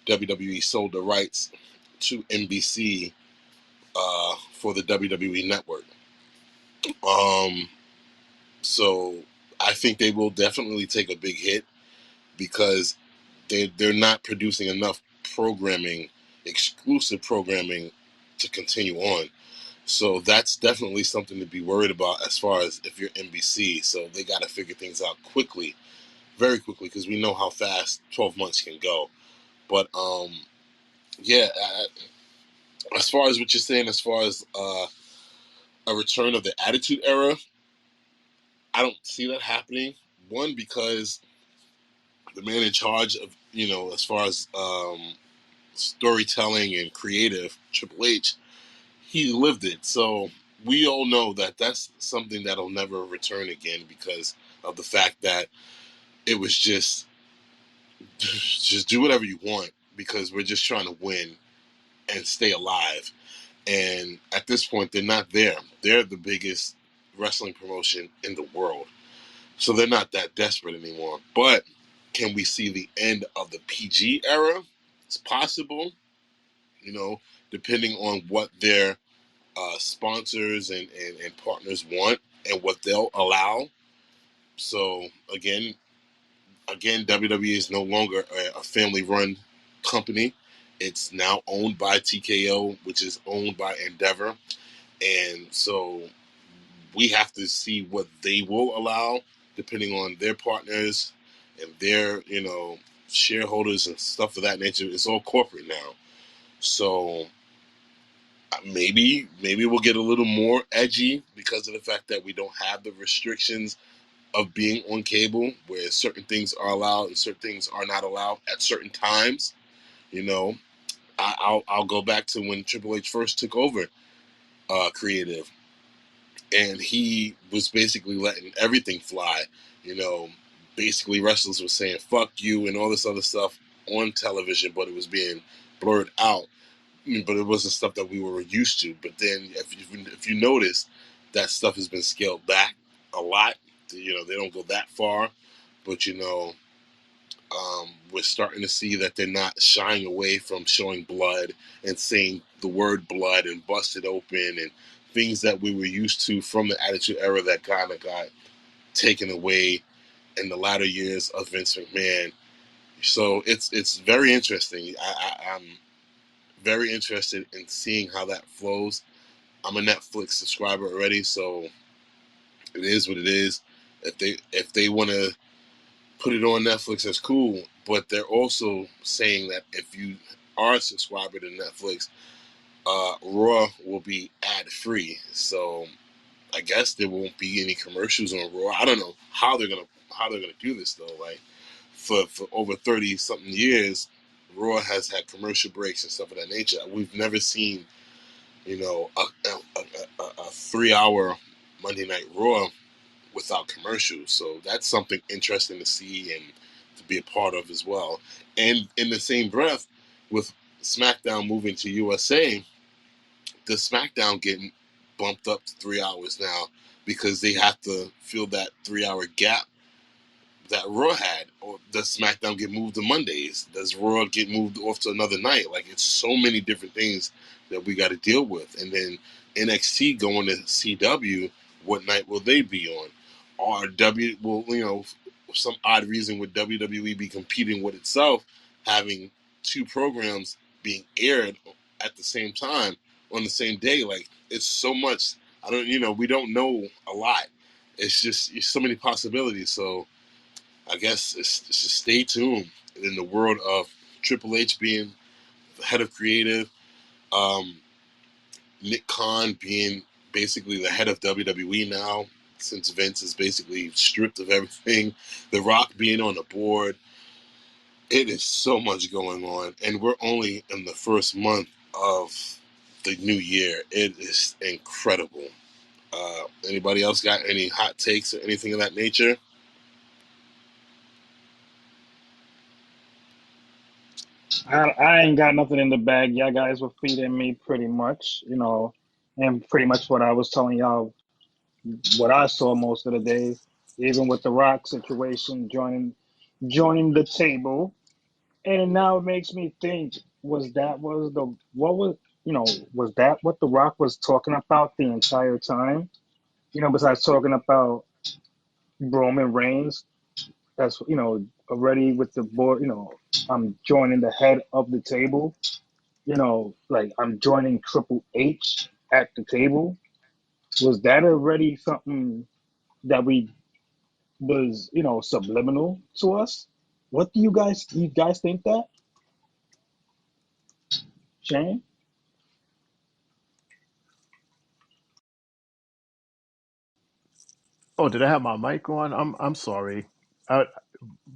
WWE sold the rights to NBC for the WWE network. Um, so I think they will definitely take a big hit because they're not producing enough programming, exclusive programming, to continue on. So that's definitely something to be worried about as far as if you're NBC. So they got to figure things out quickly, very quickly, because we know how fast 12 months can go. But yeah, as far as what you're saying, as far as a return of the Attitude Era, I don't see that happening. One, because the man in charge of, as far as storytelling and creative, Triple H, he lived it. So we all know that that's something that'll never return again because of the fact that it was just do whatever you want because we're just trying to win and stay alive. And at this point, they're not there. They're the biggest wrestling promotion in the world. So they're not that desperate anymore. But can we see the end of the PG era? It's possible, depending on what their sponsors and partners want and what they'll allow. So again, WWE is no longer a family-run company. It's now owned by TKO, which is owned by Endeavor. And so we have to see what they will allow, depending on their partners and their, shareholders and stuff of that nature. It's all corporate now. So maybe we'll get a little more edgy because of the fact that we don't have the restrictions of being on cable, where certain things are allowed and certain things are not allowed at certain times. You know, I'll go back to when Triple H first took over creative, and he was basically letting everything fly. You know, basically wrestlers were saying "fuck you" and all this other stuff on television, but it was being blurred out. But it wasn't stuff that we were used to. But then, if you notice, that stuff has been scaled back a lot. They don't go that far, but we're starting to see that they're not shying away from showing blood and saying the word blood and busted open and things that we were used to from the Attitude Era that kind of got taken away in the latter years of Vince McMahon. So it's very interesting. I'm very interested in seeing how that flows. I'm a Netflix subscriber already, so it is what it is. If they want to put it on Netflix, that's cool. But they're also saying that if you are a subscriber to Netflix, Raw will be ad free. So I guess there won't be any commercials on Raw. I don't know how they're gonna do this though. Like for over 30 something years, Raw has had commercial breaks and stuff of that nature. We've never seen a 3 hour Monday Night Raw without commercials. So that's something interesting to see and to be a part of as well. And in the same breath, with SmackDown moving to USA, the SmackDown getting bumped up to 3 hours now because they have to fill that 3 hour gap that Raw had. Or does SmackDown get moved to Mondays? Does Raw get moved off to another night? Like, it's so many different things that we got to deal with. And then NXT going to CW, what night will they be on? Or some odd reason would WWE be competing with itself, having two programs being aired at the same time on the same day? Like, it's so much. We don't know a lot. It's so many possibilities. So I guess it's just stay tuned. In the world of Triple H being the head of creative, um, Nick Khan being basically the head of WWE now, since Vince is basically stripped of everything, The Rock being on the board. It is so much going on, and we're only in the first month of the new year. It is incredible. Anybody else got any hot takes or anything of that nature? I ain't got nothing in the bag. Y'all guys were feeding me pretty much, and pretty much what I was telling y'all, what I saw most of the day, even with the Rock situation joining the table. And now it makes me think, was that what the Rock was talking about the entire time? Besides talking about Roman Reigns, that's already with the board, I'm joining the head of the table, like I'm joining Triple H at the table. Was that already something that we was, subliminal to us? What do you guys think that, Shane? Oh, did I have my mic on? I'm sorry. Uh,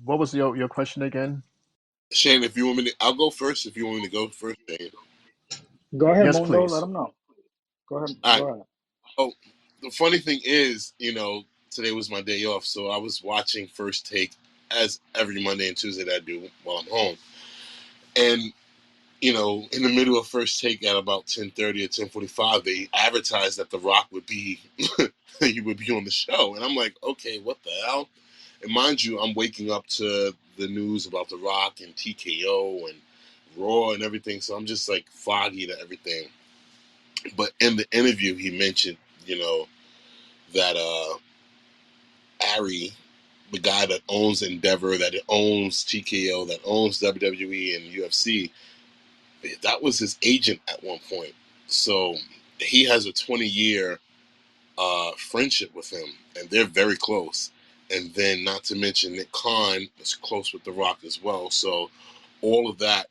what was your question again? Shane, if you want me to, I'll go first. If you want me to go first, Shane. Go ahead, Yes, Mundo. Let please. them know. Go ahead. All right. Go ahead. Oh, the funny thing is, today was my day off, so I was watching First Take as every Monday and Tuesday that I do while I'm home. And in the middle of First Take at about 10:30 or 10:45, they advertised that The Rock would be he would be on the show, and I'm like, okay, what the hell? And mind you, I'm waking up to the news about The Rock and TKO and Raw and everything, so I'm just like foggy to everything. But in the interview, he mentioned, that Ari, the guy that owns Endeavor, that owns TKO, that owns WWE and UFC, that was his agent at one point. So he has a 20-year friendship with him, and they're very close. And then, not to mention, Nick Khan is close with The Rock as well. So all of that,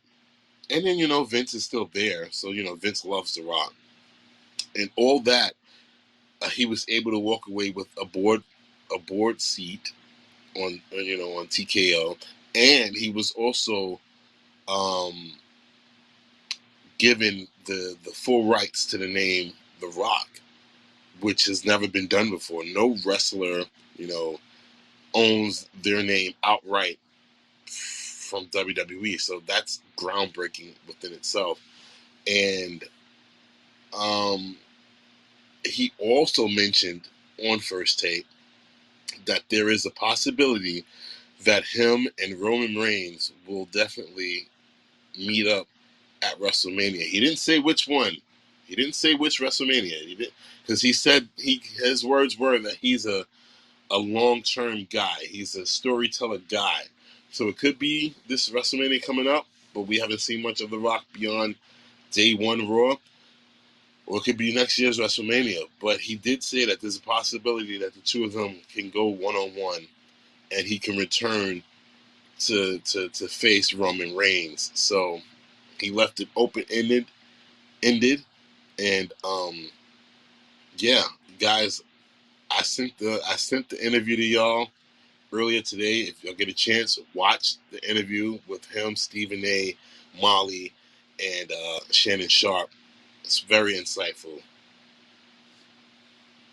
and then Vince is still there. So Vince loves The Rock, and all that. He was able to walk away with a board seat on TKO, and he was also um, given the full rights to the name The Rock, which has never been done before. No wrestler, owns their name outright from WWE, so that's groundbreaking within itself. And he also mentioned on First Take that there is a possibility that him and Roman Reigns will definitely meet up at WrestleMania. He didn't say which one. He didn't say which WrestleMania. He did, because he said his words were that he's a long-term guy. He's a storyteller guy. So it could be this WrestleMania coming up, but we haven't seen much of The Rock beyond Day 1 Raw. Or it could be next year's WrestleMania. But he did say that there's a possibility that the two of them can go one-on-one, and he can return to face Roman Reigns. So he left it open-ended, and yeah, guys, I sent the interview to y'all earlier today. If y'all get a chance, watch the interview with him, Stephen A., Molly, and Shannon Sharp. It's very insightful.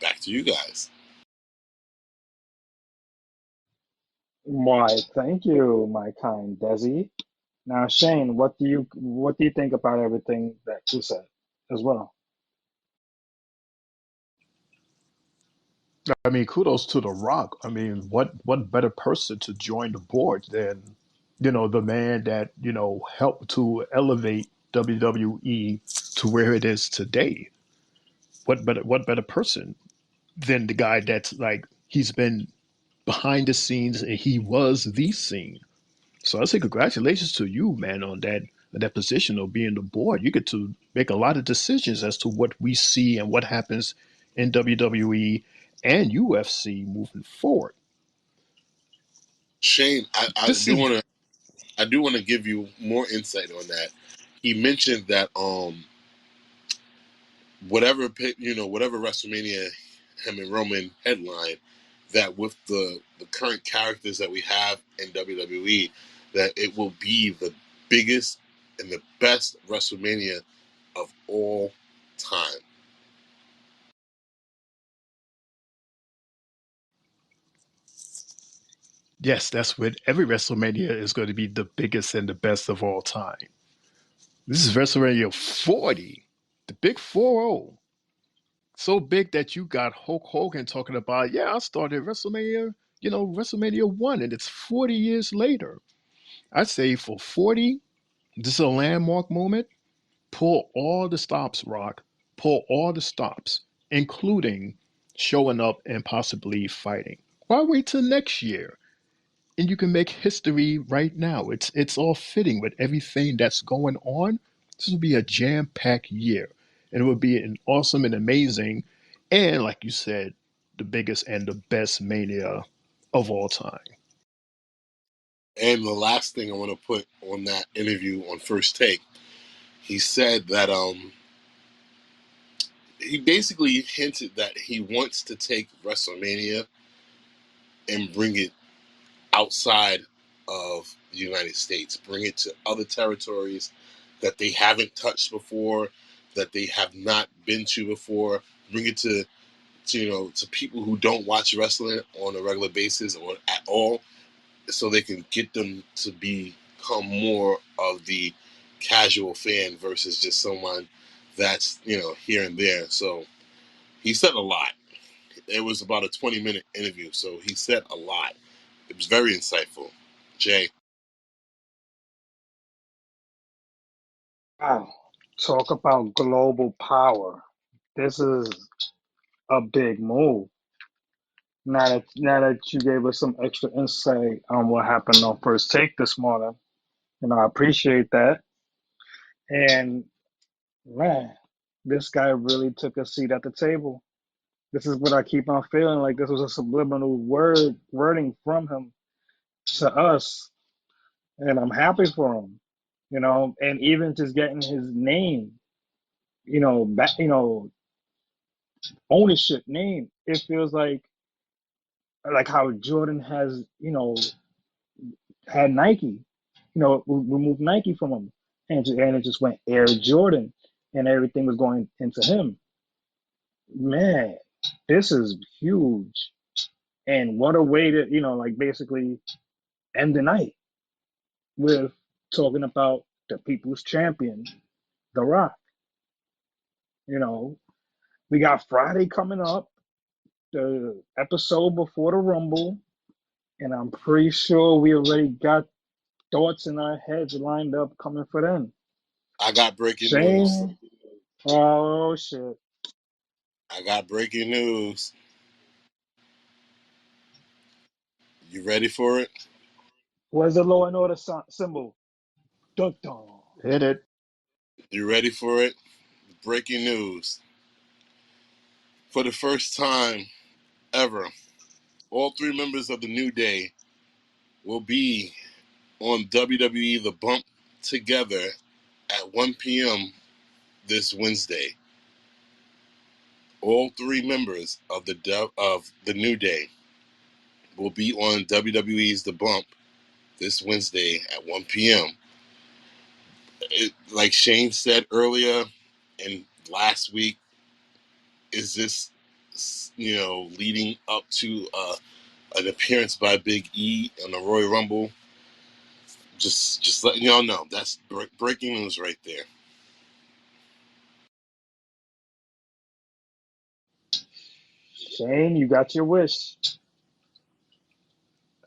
Back to you guys. Why, thank you, my kind Desi. Now, Shane, what do you think about everything that you said as well? I mean, kudos to The Rock. I mean, what better person to join the board than the man that helped to elevate WWE to where it is today? What better person than the guy that's like he's been behind the scenes and he was the scene. So I say congratulations to you, man, on that position of being the board. You get to make a lot of decisions as to what we see and what happens in WWE and UFC moving forward. Shane, I This do is want to give you more insight on that. He mentioned that whatever WrestleMania him and Roman headline, that with the current characters that we have in WWE, that it will be the biggest and the best WrestleMania of all time. yes, that's what every WrestleMania is going to be the biggest and the best of all time. This is WrestleMania 40, the big 4-0. So big that you got Hulk Hogan talking about, yeah, I started WrestleMania 1, and it's 40 years later. I'd say for 40, this is a landmark moment. Pull all the stops, Rock. Pull all the stops, including showing up and possibly fighting. Why wait till next year? And you can make history right now. It's all fitting with everything that's going on. This will be a jam-packed year. And it would be an awesome and amazing, and like you said, the biggest and the best mania of all time. And the last thing I want to put on that interview on First Take, he said that he basically hinted that he wants to take WrestleMania and bring it outside of the United States, bring it to other territories that they haven't touched before, that they have not been to before, bring it to people who don't watch wrestling on a regular basis or at all, so they can get them to become more of the casual fan versus just someone that's, here and there. So he said a lot. It was about a 20-minute interview, so he said a lot. It was very insightful. Jay. Wow. Talk about global power. This is a big move. Now that you gave us some extra insight on what happened on First Take this morning, I appreciate that. And man, this guy really took a seat at the table. This is what I keep on feeling like. This was a subliminal wording from him to us, and I'm happy for him. And even just getting his name, back, ownership name. It feels like how Jordan has, had Nike, removed Nike from him, and it just went Air Jordan, and everything was going into him. Man, this is huge, and what a way to, like basically end the night with talking about the people's champion, The Rock. You know, we got Friday coming up, the episode before the Rumble, and I'm pretty sure we already got thoughts in our heads lined up coming for them. I got breaking news. Shane, oh shit, I got breaking news. You ready for it? where's the Law and Order symbol? Dun dun. Hit it. You ready for it? Breaking news. For the first time ever, all three members of the New Day will be on WWE The Bump together at 1 p.m. this Wednesday. All three members of the New Day will be on WWE's The Bump this Wednesday at 1 p.m. Like Shane said earlier and last week, is this, leading up to an appearance by Big E on the Royal Rumble? Just letting y'all know. That's breaking news right there. Shane, you got your wish.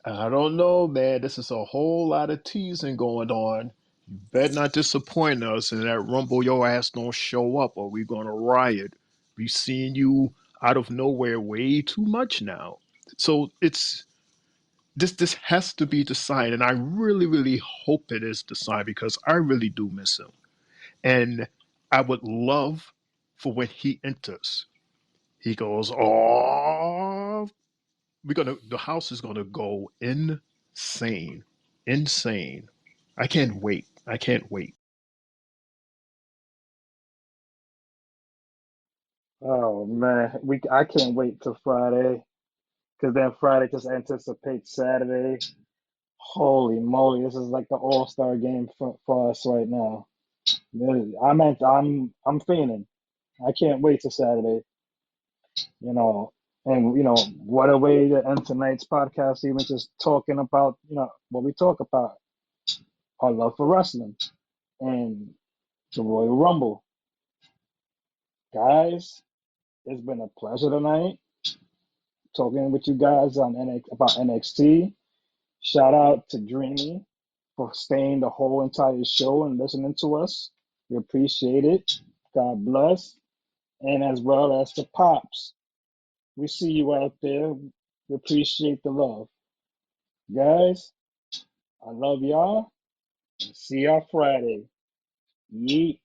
I don't know, man. This is a whole lot of teasing going on. You better not disappoint us, and that Rumble your ass don't show up, or we gonna riot. We seeing you out of nowhere way too much now. So it's this has to be the sign, and I really, really hope it is the sign because I really do miss him. And I would love for when he enters, he goes, "Oh, the house is gonna go insane, insane." I can't wait. I can't wait. Oh man, I can't wait till Friday because then Friday just anticipates Saturday. Holy moly, this is like the all-star game for us right now. I'm fiending. I can't wait till Saturday. You know, and what a way to end tonight's podcast, even just talking about what we talk about, our love for wrestling and the Royal Rumble. Guys, it's been a pleasure tonight talking with you guys on about NXT. Shout out to Dreamy for staying the whole entire show and listening to us. We appreciate it. God bless. And as well as to Pops. We see you out there. We appreciate the love. Guys, I love y'all. See y'all Friday. Yeet.